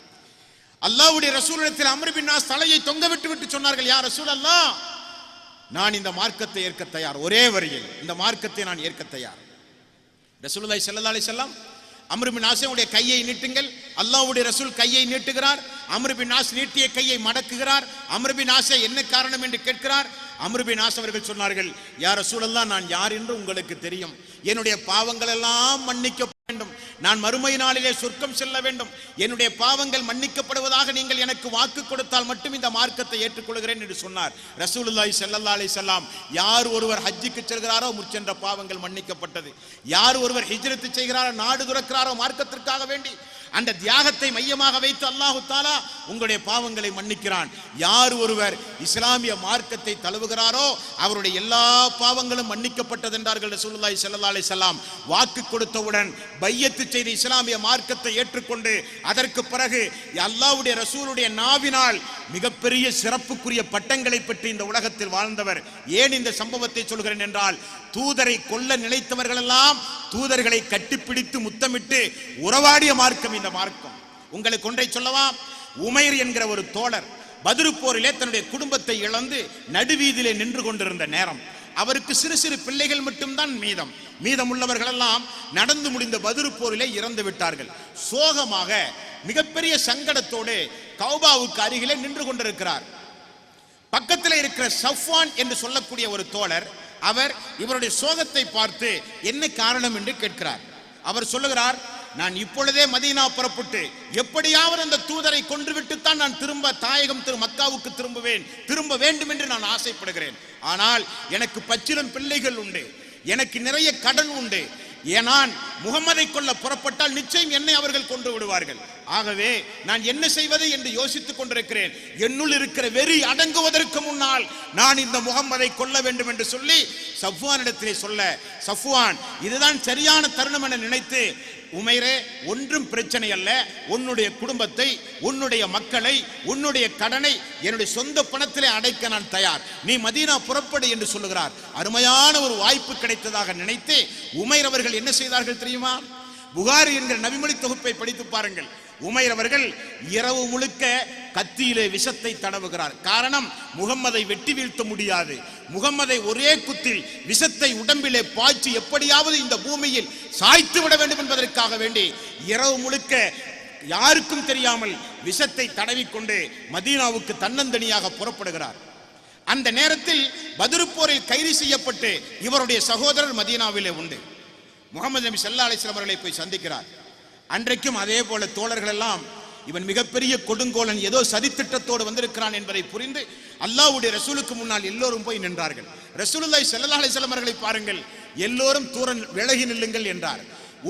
அல்லாஹ்வுடைய ரசூலிடத்தில் அம்ர் பின் ஆஸ் தலையை தொங்க விட்டு சொன்னார்கள், யா ரசூல் அல்லாஹ், நான் இந்த மார்க்கத்தை ஏற்க தயார். ஒரே வரியில் இந்த மார்க்கத்தை நான் ஏற்க தயார். ரசூலுல்லாஹி ஸல்லல்லாஹு அலைஹி வஸல்லம் அம்ர் பின் ஆஸுடைய கையை நீட்டுங்கள். அல்லாஹ்வுடைய ரசூல் கையை நீட்டுகிறார். அம்ர் பின் ஆஸ் நீட்டிய கையை மடக்குகிறார். அம்ர் பின் ஆஸே என்ன காரணம் என்று கேட்கிறார். அம்ர் பின் ஆஸ் அவர்கள் சொன்னார்கள், யா ரசூலல்லாஹ், நான் யார் என்று உங்களுக்கு தெரியும். என்னுடைய பாவங்கள் எல்லாம் மன்னிக்க வேண்டும். நான் மறுமை நாளிலே சொர்க்கம் செல்ல வேண்டும். என்னுடைய பாவங்கள் மன்னிக்கப்படுவதாக நீங்கள் எனக்கு வாக்கு கொடுத்தால் மட்டும் இந்த மார்க்கத்தை ஏற்றுக்கொள்கிறேன் என்று சொன்னார். ரசூலுல்லாஹி ஸல்லல்லாஹு அலைஹி வஸல்லம் யார் ஒருவர் ஹஜ்ஜுக்கு செல்கிறாரோ முற்சென்ற பாவங்கள் மன்னிக்கப்பட்டது. யார் ஒருவர் ஹிஜ்ரத் செய்கிறாரோ, நாடு துறக்கிறாரோ மார்க்கத்திற்காக வேண்டி, அந்த தியாகத்தை மையமாக வைத்து அல்லாஹ் தஆலா உங்களுடைய பாவங்களை மன்னிக்கிறான். யார் ஒருவர் இஸ்லாமிய மார்க்கத்தை தழுவுகிறாரோ அவருடைய எல்லா பாவங்களும் மன்னிக்கப்பட்டது என்றார்கள் ரசூலுல்லாஹி ஸல்லல்லாஹு அலைஹி வஸல்லம். வாக்கு கொடுத்தவுடன் பையத்து செய்து இஸ்லாமிய மார்க்கத்தை ஏற்றுக்கொண்டு அதற்கு பிறகு அல்லாஹ்வுடைய ரசூலுடைய நாவினால் மிகப்பெரிய சிறப்புக்குரிய பட்டங்களை பெற்று இந்த உலகத்தில் வாழ்ந்தவர். ஏன் இந்த சம்பவத்தை சொல்கிறேன் என்றால், தூதரை கொல்ல நினைத்தவர்கள் எல்லாம் தூதர்களை கட்டிப்பிடித்து முத்தமிட்டு உறவாடிய மார்க்கம் இந்த மார்க்கம். உங்களுக்கு ஒன்றை சொல்லவா? உமைர் என்கிற ஒரு தோழர் பத்ரு போரிலே தன்னுடைய குடும்பத்தை இழந்து நடுவீதியிலே நின்று கொண்டிருந்த நேரம், அவருக்கு சிறு சிறு பிள்ளைகள் மட்டும்தான் மீதம் உள்ளவர்கள் எல்லாம் நடந்து முடிந்த பத்ரு போரிலே இறந்து விட்டார்கள். சோகமாக மிகப்பெரிய சங்கடத்தோடு கௌபாவுக்கு அருகிலே நின்று கொண்டிருக்கிறார். பக்கத்தில் இருக்கிற சஃப்வான் என்று சொல்லக்கூடிய ஒரு தோழர், அவர் இவருடைய சோகத்தை பார்த்து என்ன காரணம் என்று கேட்கிறார். அவர் சொல்லுகிறார், நான் இப்பொழுதே மதீனா புறப்பட்டு எப்படியாவது அந்த தூதரை கொன்றுவிட்டுத்தான் நான் திரும்ப தாயகம் மக்காவுக்கு திரும்ப வேண்டும் என்று நான் ஆசைப்படுகிறேன். ஆனால் எனக்கு பச்சிளம் பிள்ளைகள் உண்டு, எனக்கு நிறைய கடன் உண்டு. நான் முகமதை கொல்ல புறப்பட்டால் நிச்சயம் என்னை அவர்கள் கொண்டு விடுவார்கள். ஆகவே நான் என்ன செய்வது என்று யோசித்துக் கொண்டிருக்கிறேன். என்னுள் இருக்கிற வெறி அடங்குவதற்கு முன்னால் நான் இந்த முகமதை கொல்ல வேண்டும் என்று சொல்லி சஃப்வானிடத்திலே சொல்ல, சஃப்வான் இதுதான் சரியான தருணம் என நினைத்து, உமைரே ஒன்றும் பிரச்சனை அல்ல, உன்னுடைய குடும்பத்தை, உன்னுடைய மக்களை, உன்னுடைய கடனை என்னுடைய சொந்த பணத்திலே அடைக்க நான் தயார், நீ மதீனா புறப்படு என்று சொல்லுகிறார். அருமையான ஒரு வாய்ப்பு கிடைத்ததாக நினைத்து உமைர் அவர்கள் என்ன செய்தார்கள் தெரியுமா? புகாரி என்கிற நபிமொழி தொகுப்பை படித்து பாருங்கள். உமைர் அவர்கள் இரவு முழுக்க கத்தியிலே விஷத்தை தடவுகிறார். காரணம், முகம்மதை வெட்டி வீழ்த்த முடியாது. முகம்மதை ஒரே குத்தில் விஷத்தை உடம்பிலே பாய்ச்சி எப்படியாவது இந்த பூமியில் சாய்த்து விட வேண்டும் என்பதற்காக வேண்டி இரவு முழுக்க யாருக்கும் தெரியாமல் விஷத்தை தடவிக்கொண்டு மதீனாவுக்கு தன்னந்தனியாக புறப்படுகிறார். அந்த நேரத்தில் பத்ர் போரில் கைது செய்யப்பட்டு இவருடைய சகோதரர் மதீனாவிலே உண்டு. முகமது நபி ஸல்லல்லாஹு அலைஹி வஸல்லம் அவர்களை போய் சந்திக்கிறார். அன்றைக்கும் அதே போல தோழர்கள் எல்லாம் இவன் மிகப்பெரிய கொடுங்கோலன், ஏதோ சதித்திட்டத்தோடு வந்திருக்கிறான் என்பதை புரிந்து அல்லாஹ்வுடைய ரசூலுக்கு முன்னால் எல்லோரும் போய் நின்றார்கள். ரசூலுல்லாஹி ஸல்லல்லாஹு அலைஹி வஸல்லம் அவர்களை பாருங்கள், எல்லோரும் தூரம் விலகி நில்லுங்கள் என்றார்.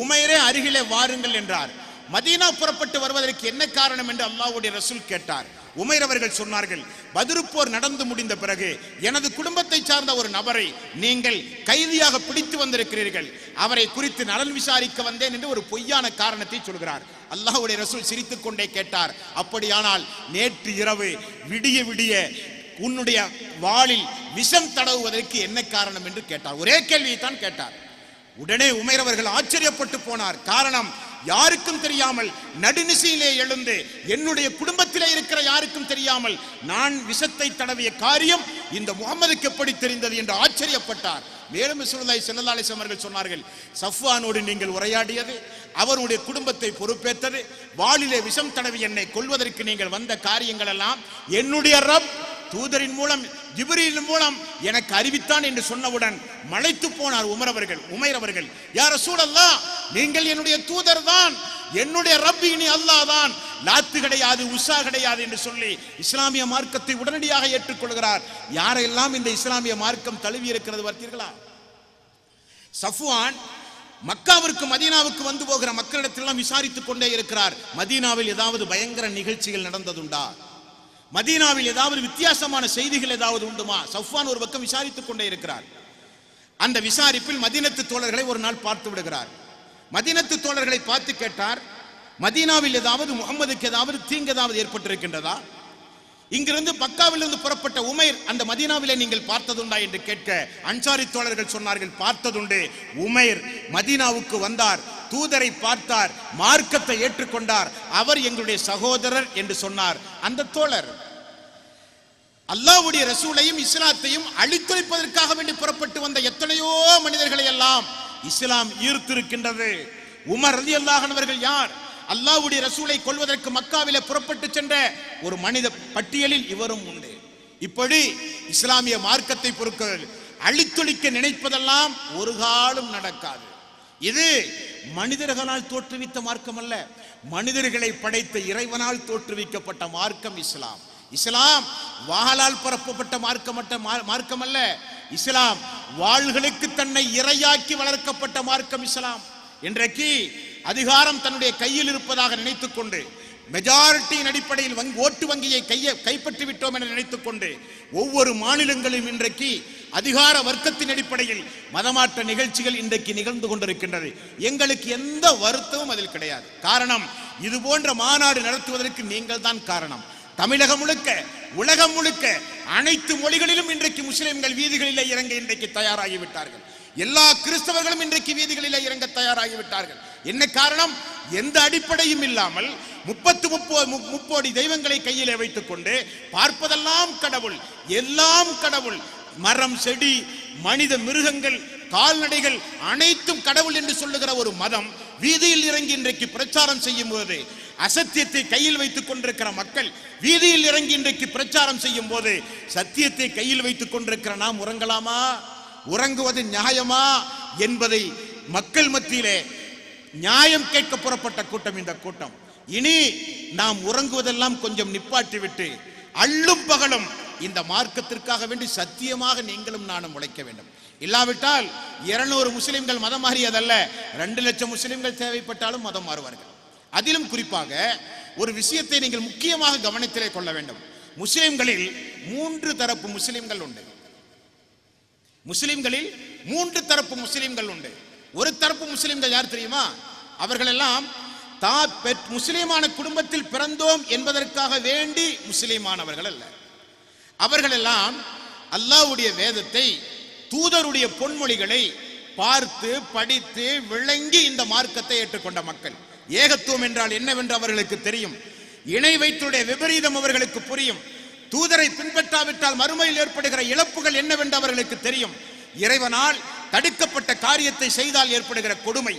உமைரே அருகிலே வாருங்கள் என்றார். மதீனா புறப்பட்டு வருவதற்கு என்ன காரணம் என்று அல்லாஹ்வுடைய ரசூல் கேட்டார். உமைர் அவர்கள் சொன்னார்கள், பத்ர் போர் நடந்து முடிந்த பிறகு எனது குடும்பத்தை சார்ந்த ஒரு நபரை நீங்கள் கைதியாக பிடித்து வந்திருக்கிறீர்கள், அவரை குறித்து நலன் விசாரிக்க வந்தேன் என்று ஒரு பொய்யான காரணத்தை சொல்கிறார். அல்லாஹ்வுடைய ரசூல் சிரித்துக் கொண்டே கேட்டார், அப்படியானால் நேற்று இரவு விடிய விடிய உன்னுடைய வாளில் விஷம் தடவுவதற்கு என்ன காரணம் என்று கேட்டார். ஒரே கேள்வியை தான் கேட்டார். உடனே உமைர் அவர்கள் ஆச்சரியப்பட்டு போனார். காரணம், யாருக்கும் தெரியாமல் நடுநிசையிலே எழுந்து என்னுடைய குடும்பத்திலே இருக்கிற யாருக்கும் தெரியாமல் நான் விஷத்தை தடவிய காரியம் இந்த முகம்மதுக்கு எப்படி தெரிந்தது என்று ஆச்சரியப்பட்டார். மேலும் ரசூலுல்லாஹி ஸல்லல்லாஹு அலைஹி வஸல்லம் அவர்கள் சொன்னார்கள், சஃப்வானோடு நீங்கள் உரையாடியது, அவருடைய குடும்பத்தை பொறுப்பேற்றது, வாளிலே விஷம் தடவி என்னை கொல்வதற்கு நீங்கள் வந்த காரியங்கள் எல்லாம் என்னுடைய ரப் தூதரின் மூலம், ஜிப்ரீல் மூலம் எனக்கு அறிவித்தான் என்று சொன்னவுடன் மலைத்து போனார் உமைர் அவர்கள். யா ரசூலல்லாஹ், நீங்கள் என்னுடைய தூதர் தான், என்னுடைய ரப் இனி அல்லாஹ் தான், லாத்து கிடையாது, உஸா கிடையாது என்று சொல்லி இஸ்லாமிய மார்க்கத்தை உடனடியாக ஏற்றுக்கொள்கிறார். யாரெல்லாம் இந்த இஸ்லாமிய மார்க்கம் தழுவி இருக்கிறது பார்த்தீர்களா? சஃப்வான் மக்காவிற்கு மதீனாவுக்கு வந்து போகிற மக்களிடத்திலெல்லாம் விசாரித்துக் கொண்டே இருக்கிறார். மதீனாவில் ஏதாவது பயங்கர நிகழ்ச்சிகள் நடந்ததுண்டா, மதீனாவில் ஏதாவது வித்தியாசமான செய்திகள் ஏதாவது உண்டுமா? சஃப்வான் ஒரு பக்கம் விசாரித்துக் கொண்டே இருக்கிறார். அந்த விசாரிப்பில் மதீனத்து தோழர்களை ஒரு நாள் பார்த்து விடுகிறார். மதீனத்து தோழர்களை பார்த்து கேட்டார், மதீனாவில் ஏதாவது முகம்மதுக்கு ஏதாவது தீங்கு ஏதாவது ஏற்பட்டிருக்கின்றதா? இங்கிருந்து மக்காவிலிருந்து புறப்பட்ட உமைர் அந்த மதீனாவிலே நீங்கள் பார்த்ததுண்டா என்று கேட்க அன்சாரி தோழர்கள் சொன்னார்கள், பார்த்ததுண்டு. உமைர் மதீனாவுக்கு வந்தார், தூதரை பார்த்தார், மார்க்கத்தை ஏற்றுக்கொண்டார், அவர் எங்களுடைய சகோதரர் என்று சொன்னார். அந்த தோழர் அல்லாஹ்வுடைய ரசூலையும் இஸ்லாத்தையும் அழித்தொழிப்பதற்காக வேண்டி புறப்பட்டு வந்த எத்தனையோ மனிதர்களை எல்லாம் இஸ்லாம் ஈர்த்திருக்கின்றது. உமர் ரலியல்லாஹு அன்ஹு அவர்கள் யார்? அல்லாஹ்வுடைய ரசூலை கொல்வதற்கு மக்காவிலே புறப்பட்டு சென்ற ஒரு மனித பட்டியலில் இவரும் உண்டு. இப்படி இஸ்லாமிய மார்க்கத்தை பொறுக்க அழித்தொழிக்க நினைப்பதெல்லாம் ஒரு காலம் நடக்காது. இது மனிதர்களால் தோற்றுவித்த மார்க்கம் அல்ல, மனிதர்களை படைத்த இறைவனால் தோற்றுவிக்கப்பட்ட மார்க்கம் இஸ்லாம். இஸ்லாம் வாளால் பரப்பப்பட்ட மார்க்கம் அல்ல. இஸ்லாம் வாள்களுக்கு தன்னை இரையாக்கி வளர்க்கப்பட்ட மார்க்கம் இஸ்லாம். இன்றைக்கு அதிகாரம் தன்னுடைய கையில் இருப்பதாக நினைத்துக் கொண்டு, மெஜாரிட்டியின் அடிப்படையில் ஓட்டு வங்கியை கைப்பற்றி விட்டோம் என நினைத்துக் கொண்டு ஒவ்வொரு மாநிலங்களிலும் இன்றைக்கு அதிகார வர்க்கத்தின் அடிப்படையில் மதமாற்ற நிகழ்ச்சிகள் இன்றைக்கு நிகழ்ந்து கொண்டிருக்கின்றது. எங்களுக்கு எந்த வருத்தமும் அதில் கிடையாது. காரணம், இது போன்ற மாநாடு நடத்துவதற்கு நீங்கள் தான் காரணம். தமிழகம் முழுக்க, உலகம் முழுக்க அனைத்து மொழிகளிலும் இன்றைக்கு முஸ்லிம்கள் வீதிகளிலே இறங்க இன்றைக்கு தயாராகிவிட்டார்கள். எல்லா கிறிஸ்தவர்களும் இன்றைக்கு வீதிகளிலே இறங்க தயாராகிவிட்டார்கள். என்ன காரணம்? எந்த அடிப்படையும் இல்லாமல் 30 தெய்வங்களை கையிலே வைத்துக் கொண்டு பார்ப்பதெல்லாம் கடவுள், எல்லாம் கடவுள், மரம் செடி மனித மிருகங்கள் கால்நடைகள் அனைத்தும் கடவுள் என்று சொல்லுகிற ஒரு மதம் வீதியில் இறங்கி இன்றைக்கு பிரச்சாரம் செய்யும் போது, அசத்தியத்தை கையில் வைத்துக் கொண்டிருக்கிற மக்கள் வீதியில் இறங்கி இன்றைக்கு பிரச்சாரம் செய்யும் போது, சத்தியத்தை கையில் வைத்துக் கொண்டிருக்கிற நாம் உறங்கலாமா? உறங்குவது நியாயமா என்பதை மக்கள் மத்தியிலே நியாயம் கேட்க புறப்பட்ட கூட்டம் இந்த கூட்டம். இனி நாம் உறங்குவதெல்லாம் கொஞ்சம் நிப்பாட்டி விட்டு அள்ளும் பகலும் இந்த மார்க்கத்திற்காக வேண்டி சத்தியமாக நீங்களும் நானும் உழைக்க வேண்டும். இல்லாவிட்டால் 200 முஸ்லிம்கள் மதம் மாறியதல்ல, 2 லட்சம் முஸ்லிம்கள் தேவைப்பட்டாலும் மதம் மாறுவார்கள். அதிலும் குறிப்பாக ஒரு விஷயத்தை நீங்கள் முக்கியமாக கவனத்திலே கொள்ள வேண்டும். முஸ்லிம்களில் 3 தரப்பு முஸ்லிம்கள் உண்டு. முஸ்லிம்களில் 3 தரப்பு முஸ்லிம்கள் உண்டு. ஒரு தரப்பு முஸ்லிம்கள் யார் தெரியுமா? அவர்கள் எல்லாம் முஸ்லிமான குடும்பத்தில் பிறந்தோம் என்பதற்காக வேண்டி முஸ்லிமானவர்கள் அல்ல. அவர்கள் எல்லாம் அல்லாஹ்வுடைய வேதத்தை, தூதருடைய பொன்மொழிகளை பார்த்து படித்து விளங்கி இந்த மார்க்கத்தை ஏற்றுக்கொண்ட மக்கள். ஏகத்துவம் என்றால் என்னவென்று அவர்களுக்கு தெரியும். இணை வைத்துடைய விபரீதம் அவர்களுக்கு புரியும். தூதரை பின்பற்றாவிட்டால் மறுமையில் ஏற்படுகிற இழப்புகள் என்னவென்று அவர்களுக்கு தெரியும். இறைவனால் தடுக்கப்பட்ட காரியத்தை செய்தால் ஏற்படுகிற கொடுமை,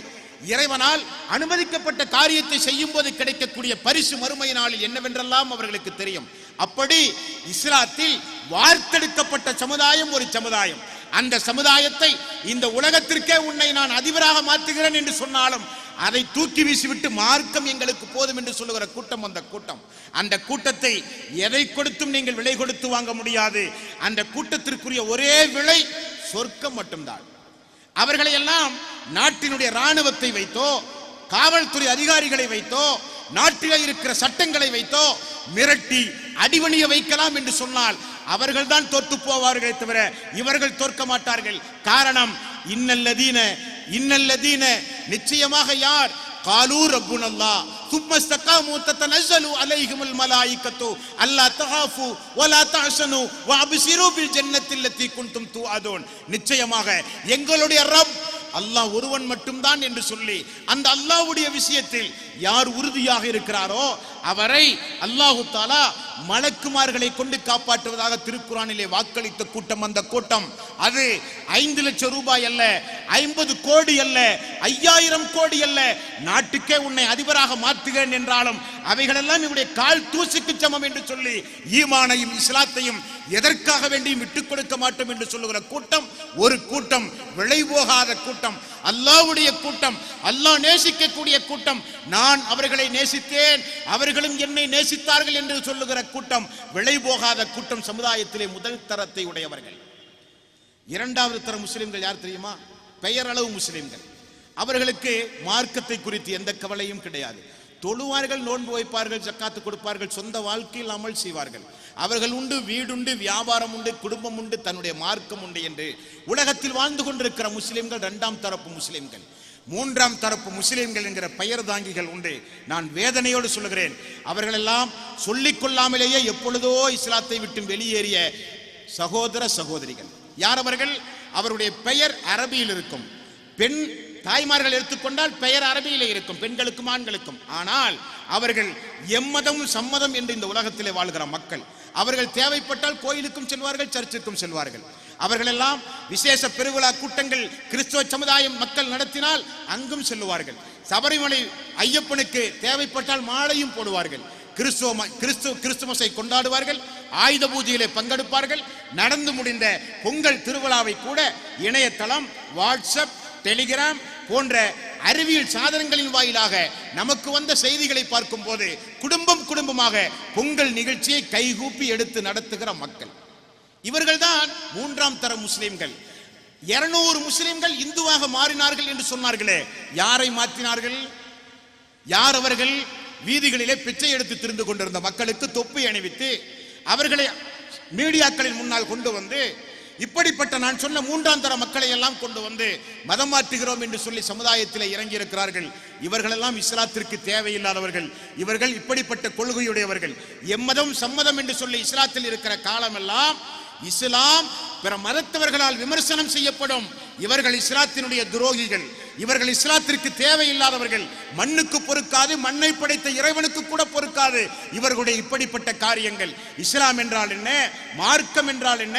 இறைவனால் அனுமதிக்கப்பட்ட காரியத்தை செய்யும் போது கிடைக்கக்கூடிய பரிசு மறுமை நாளில் என்னவென்றெல்லாம் அவர்களுக்கு தெரியும். அப்படி இஸ்லாத்தில் வார்த்தெடுக்கப்பட்ட சமுதாயம் ஒரு சமுதாயம். அந்த சமுதாயத்தை இந்த உலகத்திற்கே உன்னை நான் அதிபராக மாற்றுகிறேன் என்று சொன்னாலும் அதை தூக்கி வீசிவிட்டு மார்க்கம் எங்களுக்கு போதும் என்று சொல்லுகிற கூட்டம் அந்த கூட்டம். அந்த கூட்டத்தை எதை கொடுத்தும் நீங்கள் விலை கொடுத்து வாங்க முடியாது. அந்த கூட்டத்திற்குரிய ஒரே விலை சொர்க்கம் மட்டும்தான். அவர்களை எல்லாம் நாட்டினுடைய இராணுவத்தை வைத்தோ, காவல்துறை அதிகாரிகளை வைத்தோ, நாட்டில் இருக்கிற சட்டங்களை வைத்தோ மிரட்டி அடிவணிய வைக்கலாம் என்று சொன்னால் அவர்கள் தான் தோற்று போவார்களே தவிர இவர்கள் தோற்க மாட்டார்கள். காரணம், இன்னல்லதீன நிச்சயமாக யார் قالوا ربنا الله ثم استقاموا تتنزل عليهم الملائكة ألا تخافوا ولا تحزنوا وابشروا بالجنة التي كنتم توعدون. நிச்சயமாக எங்களுடைய ரப் அல்லாஹ் ஒருவன் மட்டும்தான் என்று சொல்லி அந்த அல்லாஹ்வுடைய விஷயத்தில் யார் உறுதியாக இருக்கிறாரோ அவரை அல்லாஹு தஆலா மலக்குமார்களை கொண்டு காப்பாற்றுவதாக திருக்குர்ஆனிலே வாக்களித்த கூட்டம் அந்த கூட்டம். அது 5 லட்சம் ரூபாய் அல்ல, 50 கோடி அல்ல, 5000 கோடி அல்ல, நாட்டுக்கே உன்னை அதிபராக மாற்றுகிறேன் என்றாலும் அவைகளெல்லாம் இவருடைய கால் தூசிக்கு சமம் என்று சொல்லி ஈமானையும் இஸ்லாத்தையும் எதற்காக வேண்டியும் விட்டுக் கொடுக்க மாட்டோம் என்று சொல்லுகிற கூட்டம் ஒரு கூட்டம். விலை போகாத கூட்டம், அல்லாஹ்வுடைய கூட்டம், அல்லாஹ் நேசிக்கக்கூடிய கூட்டம். நான் அவர்களை நேசித்தேன், அவர்களும் என்னை நேசித்தார்கள் என்று சொல்லுகிற கூட்டம் விலை போகாத கூட்டம். சமுதாயத்திலே முதல் தரத்தை உடையவர்கள். 2வது தர முஸ்லிம்கள் யார் தெரியுமா? பெயரளவு முஸ்லிம்கள். அவர்களுக்கு மார்க்கத்தை குறித்து எந்த கவலையும் கிடையாது. தொழுவார்கள், நோன்பு வைப்பார்கள், ஜக்காத்து கொடுப்பார்கள், சொந்த வாழ்க்கையில் அமல் செய்வார்கள். அவர்கள் உண்டு, வீடுண்டு, வியாபாரம் உண்டு, குடும்பம் உண்டு, தன்னுடைய மார்க்கம் உண்டு என்று உலகத்தில் வாழ்ந்து கொண்டிருக்கிற முஸ்லிம்கள் 2ஆம் தரப்பு முஸ்லிம்கள். 3ஆம் தரப்பு முஸ்லிம்கள் என்கிற பெயர் தாங்கிகள் உண்டு. நான் வேதனையோடு சொல்லுகிறேன், அவர்களெல்லாம் சொல்லிக் கொள்ளாமலேயே எப்பொழுதோ இஸ்லாத்தை விட்டு வெளியேறிய சகோதர சகோதரிகள். யார் அவர்கள்? அவருடைய பெயர் அரபியில் இருக்கும். பெண் தாய்மார்கள் எடுத்துக்கொண்டால் பெயர் அரபியிலே இருக்கும், பெண்களுக்கும் ஆண்களுக்கும். ஆனால் அவர்கள் எம்மதமும் சம்மதம் என்று இந்த உலகத்திலே வாழ்கிற மக்கள். அவர்கள் தேவைப்பட்டால் கோயிலுக்கும் செல்வார்கள், சர்ச்சுக்கும் செல்வார்கள். அவர்கள் எல்லாம் விசேஷ பெருவிழா கூட்டங்கள் கிறிஸ்துவ சமுதாயம் மக்கள் நடத்தினால் அங்கும் செல்லுவார்கள். சபரிமலை ஐயப்பனுக்கு தேவைப்பட்டால் மாலையும் போடுவார்கள். கிறிஸ்துமஸை கொண்டாடுவார்கள், ஆயுத பூஜையிலே பங்கெடுப்பார்கள். நடந்து முடிந்த பொங்கல் திருவிழாவை கூட இணையதளம், வாட்ஸ்அப், டெலிகிராம் போன்ற அறிவியல் சாதனங்களின் வாயிலாக நமக்கு வந்த செய்திகளை பார்க்கும் போது குடும்பமாக பொங்கல் நிகழ்ச்சியை கைகூப்பி எடுத்து நடத்துகிற மக்கள் இவர்கள் தான் 3ஆம் தர முஸ்லிம்கள். 200 முஸ்லிம்கள் இந்துவாக மாறினார்கள் என்று சொன்னார்களே, யாரை மாற்றினார்கள்? யார் அவர்கள்? வீதிகளிலே பிச்சை எடுத்து திரிந்து கொண்டிருந்த மக்களுக்கு தொப்பி அணிவித்து அவர்களை மீடியாக்களின் முன்னால் கொண்டு வந்து இப்படிப்பட்ட நான் சொன்ன 3ஆம் தர மக்களை எல்லாம் கொண்டு வந்து மதம் மாற்றுகிறோம் என்று சொல்லி சமுதாயத்தில் இறங்கி இருக்கிறார்கள். இவர்களெல்லாம் இஸ்லாத்திற்கு தேவையில்லாதவர்கள். இவர்கள் இப்படிப்பட்ட கொள்கையுடையவர்கள். எம்மதம் சம்மதம் என்று சொல்லி இஸ்லாத்தில் இருக்கிற காலமெல்லாம் இஸ்லாம் பிற மதத்தவர்களால் விமர்சனம் செய்யப்படும். இவர்கள் இஸ்லாத்தினுடைய துரோகிகள், இவர்கள் இஸ்லாத்திற்கு தேவையில்லாதவர்கள். மண்ணுக்கு பொறுக்காது, மண்ணை படைத்த இறைவனுக்கு கூட பொறுக்காது இவர்களுடைய இப்படிப்பட்ட காரியங்கள். இஸ்லாம் என்றால் என்ன, மார்க்கம் என்றால் என்ன,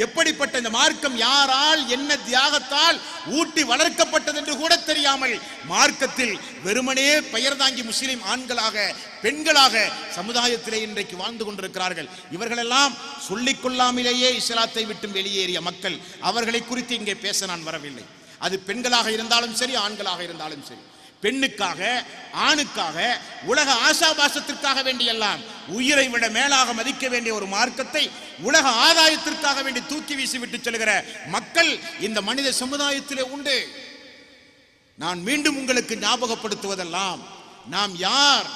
எப்படிப்பட்ட இந்த மார்க்கம் யாரால் என்ன தியாகத்தால் ஊட்டி வளர்க்கப்பட்டது என்று கூட தெரியாமல் மார்க்கத்தில் வெறுமனே பெயர் தாங்கி முஸ்லிம் ஆண்களாக பெண்களாக சமுதாயத்திலே இன்றைக்கு வாழ்ந்து கொண்டிருக்கிறார்கள். இவர்களெல்லாம் சொல்லிக் கொள்ளாமலேயே இஸ்லாத்தை விட்டு வெளியேறிய மக்கள். அவர்களை குறித்து இங்கே பேச நான் வரவில்லை. அது பெண்களாக இருந்தாலும் சரி, ஆண்களாக இருந்தாலும் சரி. பெண்ணுக்காக, ஆணுக்காக, உலக ஆசாபாசத்திற்காக வேண்டியெல்லாம் உயிரை விட மேலாக மதிக்க வேண்டிய ஒரு மார்க்கத்தை உலக ஆதாயத்திற்காக வேண்டி தூக்கி வீசிவிட்டு செல்கிற மக்கள் இந்த மனித சமுதாயத்திலே உண்டு. நான் மீண்டும் உங்களுக்கு ஞாபகப்படுத்துவதெல்லாம், நாம் யார்?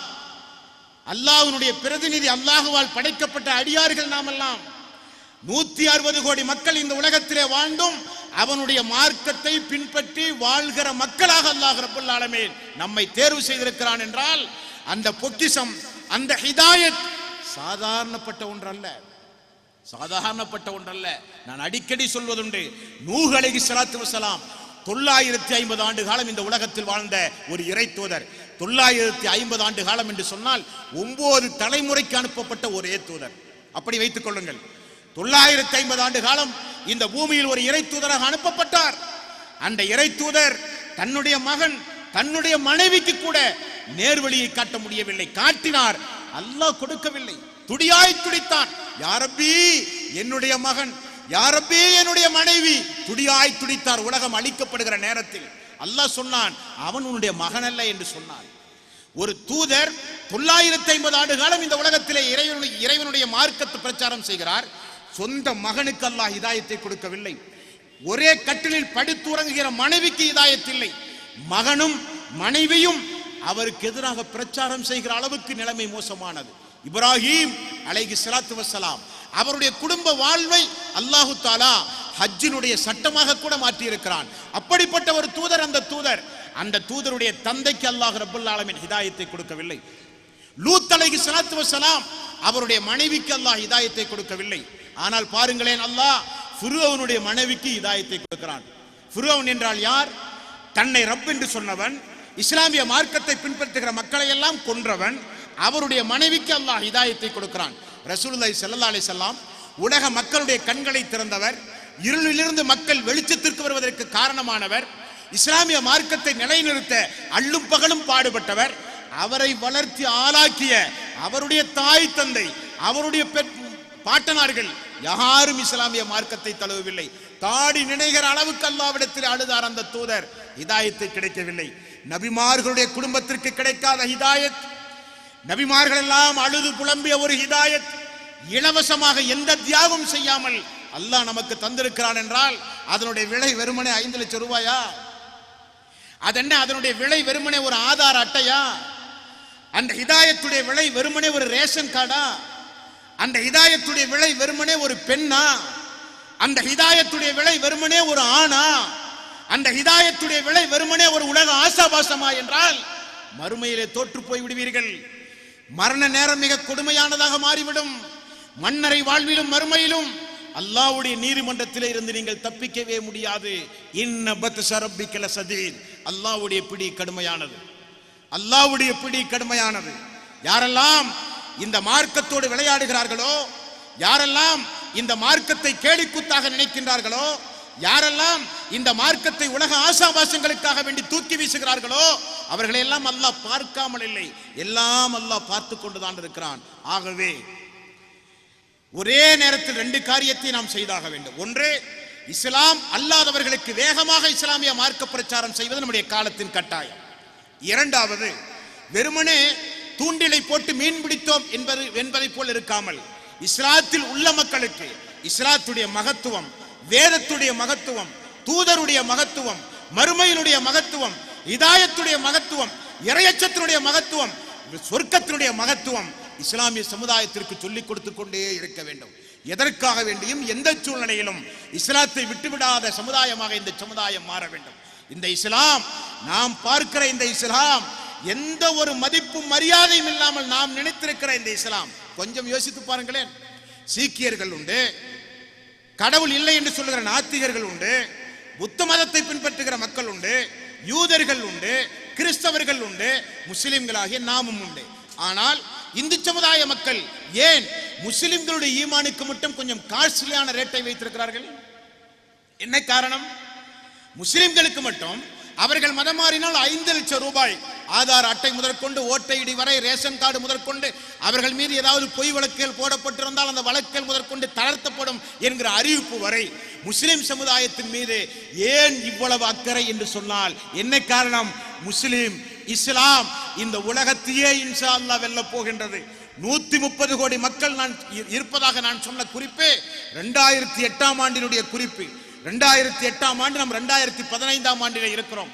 அல்லாஹ்வுடைய பிரதிநிதி, அல்லாஹுவால் படைக்கப்பட்ட அடியார்கள் நாம் எல்லாம். 160 கோடி மக்கள் இந்த உலகத்திலே வாழ்ந்தும் அவனுடைய மார்க்கத்தை பின்பற்றி வாழ்கிற மக்களாக அல்லாஹ் ரப்பல் ஆலமீன் நம்மை தேர்வு செய்திருக்கிறான் என்றால் அந்த பொக்கிஷம், அந்த ஹிதாயத் சாதாரணப்பட்ட ஒன்றல்ல, சாதாரணப்பட்ட ஒன்றல்ல. நான் அடிக்கடி சொல்வதுண்டு, நூஹ் அலைஹிஸ்ஸலாத்து வஸலாம் 950 ஆண்டு காலம் இந்த உலகத்தில் வாழ்ந்த ஒரு இறை தூதர். 950 ஆண்டு காலம் என்று சொன்னால் 9 தலைமுறைக்கு அனுப்பப்பட்ட ஒரே தூதர். அப்படி வைத்துக் கொள்ளுங்கள். 950 ஆண்டு காலம் இந்த பூமியில் ஒரு இறை தூதராக அனுப்பப்பட்டார். அந்த இறை தூதர் தன்னுடைய மகன், தன்னுடைய மனைவிக்கு கூட நேர்வழியை காட்ட முடியவில்லை. காட்டினார், அல்லாஹ் கொடுக்கவில்லை. துடியாய் துடித்தான், யா ரப்பி என்னுடைய மகன், யா ரப்பி என்னுடைய மனைவி. துடியாய் துடித்தார். உலகம் அழிக்கப்படுகிற நேரத்தில் அல்லாஹ் சொன்னான், அவன் உன்னுடைய மகன் அல்ல என்று சொன்னான். ஒரு தூதர் 950 ஆண்டு காலம் இந்த உலகத்திலே இறைவனுடைய மார்க்கத்தை பிரச்சாரம் செய்கிறார். சொந்த மகனுக்கு அல்லாஹ் ஹிதாயத்தை கொடுக்கவில்லை. ஒரே கட்டிலில் படுத்துறங்குகிற மனைவிக்கு ஹிதாயத் இல்லை. மகனும் மனைவியும் அவருக்கு எதிராக பிரச்சாரம் செய்கிற அளவுக்கு நிலைமை மோசமானது. இப்ராஹிம் அலைஹிஸ்ஸலாத்து வஸ்ஸலாம் அவருடைய குடும்ப வாழ்வை அல்லாஹு தஆலா ஹஜ்ஜினுடைய சட்டமாக கூட மாற்றி இருக்கிறான். அப்படிப்பட்ட ஒரு தூதர் அந்த தூதருடைய தந்தைக்கு அல்லாஹ் ரப்பல் ஆலமீன் ஹிதாயத்தை கொடுக்கவில்லை. லூத் அலைஹிஸ்ஸலாத்து வஸ்ஸலாம் அவருடைய மனைவிக்கு அல்லாஹ் ஹிதாயத்தை கொடுக்கவில்லை. ஆனால் பாருங்களேன், அல்லாஹ் ஃபிரௌனுடைய மனைவிக்கு ஹிதாயத்தை கொடுக்கிறான். ஃபிரௌன் என்றால் யார்? தன்னை ரப் என்று சொன்னவன், இஸ்லாமிய மார்க்கத்தை பின்பற்றுகிற மக்களை எல்லாம் கொன்றவன். அவருடைய மனைவிக்கு அல்லாஹ் ஹிதாயத்தை கொடுக்கிறான். ரசூலுல்லாஹி ஸல்லல்லாஹு அலைஹி வஸல்லம் உலக மக்களுடைய கண்களை திறந்தவர், இருளிலிருந்து மக்கள் வெளிச்சத்திற்கு வருவதற்கு காரணமானவர், இஸ்லாமிய மார்க்கத்தை நிலைநிறுத்த அள்ளும் பகலும் பாடுபட்டவர். அவரை வளர்த்தி ஆளாக்கிய அவருடைய தாய் தந்தை, அவருடைய பாட்டனார்கள் யாரும் இஸ்லாமிய மார்க்கத்தை தழுவவில்லை. தாடி நினைகிற அளவுக்கு அல்லாஹ்விடத்தில் அழுதார் அந்த தூதர். ஹிதாயத்து கிடைக்கவில்லை. நபிமார்களுடைய குடும்பத்திற்கு கிடைக்காத ஹிதாயத், நபிமார்கள் எல்லாம் அழுது புலம்பிய ஒரு ஹிதாயத், இலவசமாக எந்த தியாகம் செய்யாமல் அல்லாஹ் நமக்கு தந்திருக்கிறான் என்றால் அதனுடைய விலை வெறுமனே 5 லட்சம் ரூபாயா? அதென்ன அதனுடைய விலை வெறுமனே ஒரு ஆதார அட்டையா? அந்த ஹிதாயத்துடைய விலை வெறுமனே ஒரு ரேஷன் கார்டா? அந்த ஹிதாயத்துடைய விலை வெறுமனே ஒரு பெண்ணா? அந்த ஹிதாயத்துடைய விலை வெறுமனே ஒரு ஆணா? அந்த ஹிதாயத்துடைய விலை வெறுமனே ஒரு உலக ஆசாபாசமா என்றால் மறுமையிலே தோற்று போய் விடுவீர்கள். மரண நேரம் மிக கொடுமையானதாக மாறிவிடும். மன்னரை வாழ்விலும் மறுமையிலும் அல்லாஹ்வுடைய நீதிமன்றத்திலே இருந்து நீங்கள் தப்பிக்கவே முடியாது. இன்ன பத்ஷ ரப்பிக லஸதீத். அல்லாஹ்வுடைய பிடி கடுமையானது, அல்லாஹ்வுடைய பிடி கடுமையானது. யாரெல்லாம் இந்த மார்க்கத்தோடு விளையாடுகிறார்களோ, யாரெல்லாம் இந்த மார்க்கத்தை கேலிக்கூத்தாக நினைக்கின்றார்களோ, யாரெல்லாம் இந்த மார்க்கத்தை உலக ஆசாபாசங்களுக்காக வேண்டி தூக்கி வீசுகிறார்களோ அவர்களை எல்லாம் அல்லாஹ் பார்க்காமல் இல்லை, எல்லாம் அல்லாஹ் பார்த்து கொண்டுதான் இருக்கிறான். ஆகவே ஒரே நேரத்தில் 2 காரியத்தை நாம் செய்தாக வேண்டும். ஒன்று, இஸ்லாம் அல்லாதவர்களுக்கு வேகமாக இஸ்லாமிய மார்க்க பிரச்சாரம் செய்வது நம்முடைய காலத்தின் கட்டாயம். இரண்டாவது, வெறுமனே தூண்டிலை போட்டு மீன் பிடித்தோம் என்பதை போல் இருக்காமல் இஸ்லாத்தில் உள்ள மக்களுக்கு இஸ்லாத்துடைய மகத்துவம், வேதத்துடைய மகத்துவம், தூதருடைய மகத்துவம், மறுமையினுடைய மகத்துவம், ஹிதாயத்துடைய மகத்துவம், இறையச்சத்தினுடைய மகத்துவம், சொர்க்கத்தினுடைய மகத்துவம் இஸ்லாமிய சமுதாயத்திற்கு சொல்லிக் கொடுத்து கொண்டே இருக்க வேண்டும். எதற்காக வேண்டியும் எந்த சூழ்நிலையிலும் இஸ்லாத்தை விட்டுவிடாத சமுதாயமாக இந்த சமுதாயம் மாற வேண்டும். இந்த இஸ்லாம், நாம் பார்க்கிற இந்த இஸ்லாம், எந்த ஒரு மதிப்பும் மரியாதையும் இல்லாமல் நாம் நினைத்திருக்கிற இந்த இஸ்லாம், கொஞ்சம் யோசித்து பாருங்களேன். சீக்கியர்கள் உண்டு, கடவுள் இல்லை என்று சொல்லுகிற நாத்திகர்கள் உண்டு, புத்த மதத்தை பின்பற்றுகிற மக்கள் உண்டு, யூதர்கள் உண்டு, கிறிஸ்தவர்கள் உண்டு, முஸ்லிம்களாகிய நாமும் உண்டு. ஆனால் இந்து சமுதாய மக்கள் ஏன் முஸ்லிம்களுடைய ஈமானுக்கு மட்டும் கொஞ்சம் காஸ்ட்லியான ரேட்டை வைத்திருக்கிறார்கள்? என்ன காரணம்? முஸ்லிம்களுக்கு மட்டும் அவர்கள் மதம் மாறினால் 5 லட்சம் ரூபாய் ஆதார் அட்டை முதற்கொண்டு, ஓட்டை இடி வரை, ரேஷன் கார்டு முதற்கொண்டு, அவர்கள் மீது ஏதாவது பொய் வழக்குகள் போடப்பட்டிருந்தால் அந்த வழக்குகள் முதற்கொண்டு தளர்த்தப்படும் என்கிற அறிவிப்பு வரை முஸ்லிம் சமுதாயத்தின் மீது ஏன் இவ்வளவு அக்கறை என்று சொன்னால் என்ன காரணம்? முஸ்லிம் இஸ்லாம் இந்த உலகத்தையே இன்ஷா அல்லாஹ் வெல்ல போகின்றது. 130 கோடி மக்கள் நான் இருப்பதாக நான் சொன்ன குறிப்பே 2008ஆம் ஆண்டினுடைய குறிப்பு. 2008ஆம் ஆண்டு, நாம் 2015ஆம் ஆண்டிலே இருக்கிறோம்.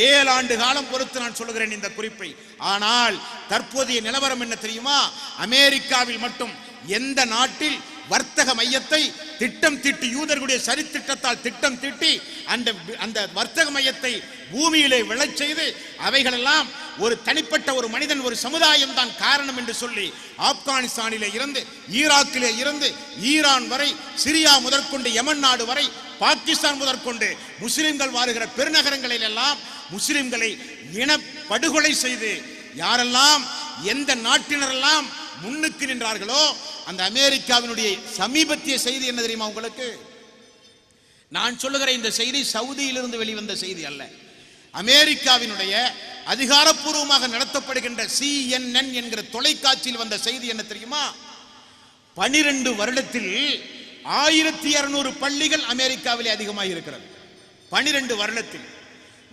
7 ஆண்டு காலம் பொறுத்து நான் சொல்லுகிறேன் இந்த குறிப்பை. ஆனால் தற்போதைய நிலவரம் என்ன தெரியுமா? அமெரிக்காவில் மட்டும் எந்த நாட்டில் வர்த்தக மையத்தை திட்டம் தீட்டி, யூதர்களுடைய சரித்திட்டத்தால் திட்டம் தீட்டி அந்த வர்த்தக மையத்தை பூமியிலே விழச் செய்து அவைகளெல்லாம் ஒரு தனிப்பட்ட ஒரு மனிதன், ஒரு சமுதாயம் தான் காரணம் என்று சொல்லி ஆப்கானிஸ்தானிலே இருந்து, ஈராக்கிலே இருந்து, ஈரான் வரை, சிரியா முதற்கொண்டு யமன் நாடு வரை, பாகிஸ்தான் முதற்கொண்டு முஸ்லிம்கள் வாழுகிற பெருநகரங்களில் எல்லாம் முஸ்லிம்களை இன படுகொலை செய்து யாரெல்லாம் எந்த நாட்டினரெல்லாம் முன்னுக்கு நின்றார்களோ, அந்த அமெரிக்காவினுடைய சமீபத்திய செய்தி என்ன தெரியுமா உங்களுக்கு? நான் சொல்லுகிற இந்த செய்தி சவுதியிலிருந்து வெளிவந்த செய்தி அல்ல. அமெரிக்காவினுடைய அதிகாரப்பூர்வமாக நடத்தப்படுகின்ற CNN என்கிற தொலைக்காட்சியில் வந்த செய்தி என்ன தெரியுமா? 12 வருடத்தில் 1200 பள்ளிகள் அமெரிக்காவிலே அதிகமாக இருக்கிறது. 12 வருடத்தில்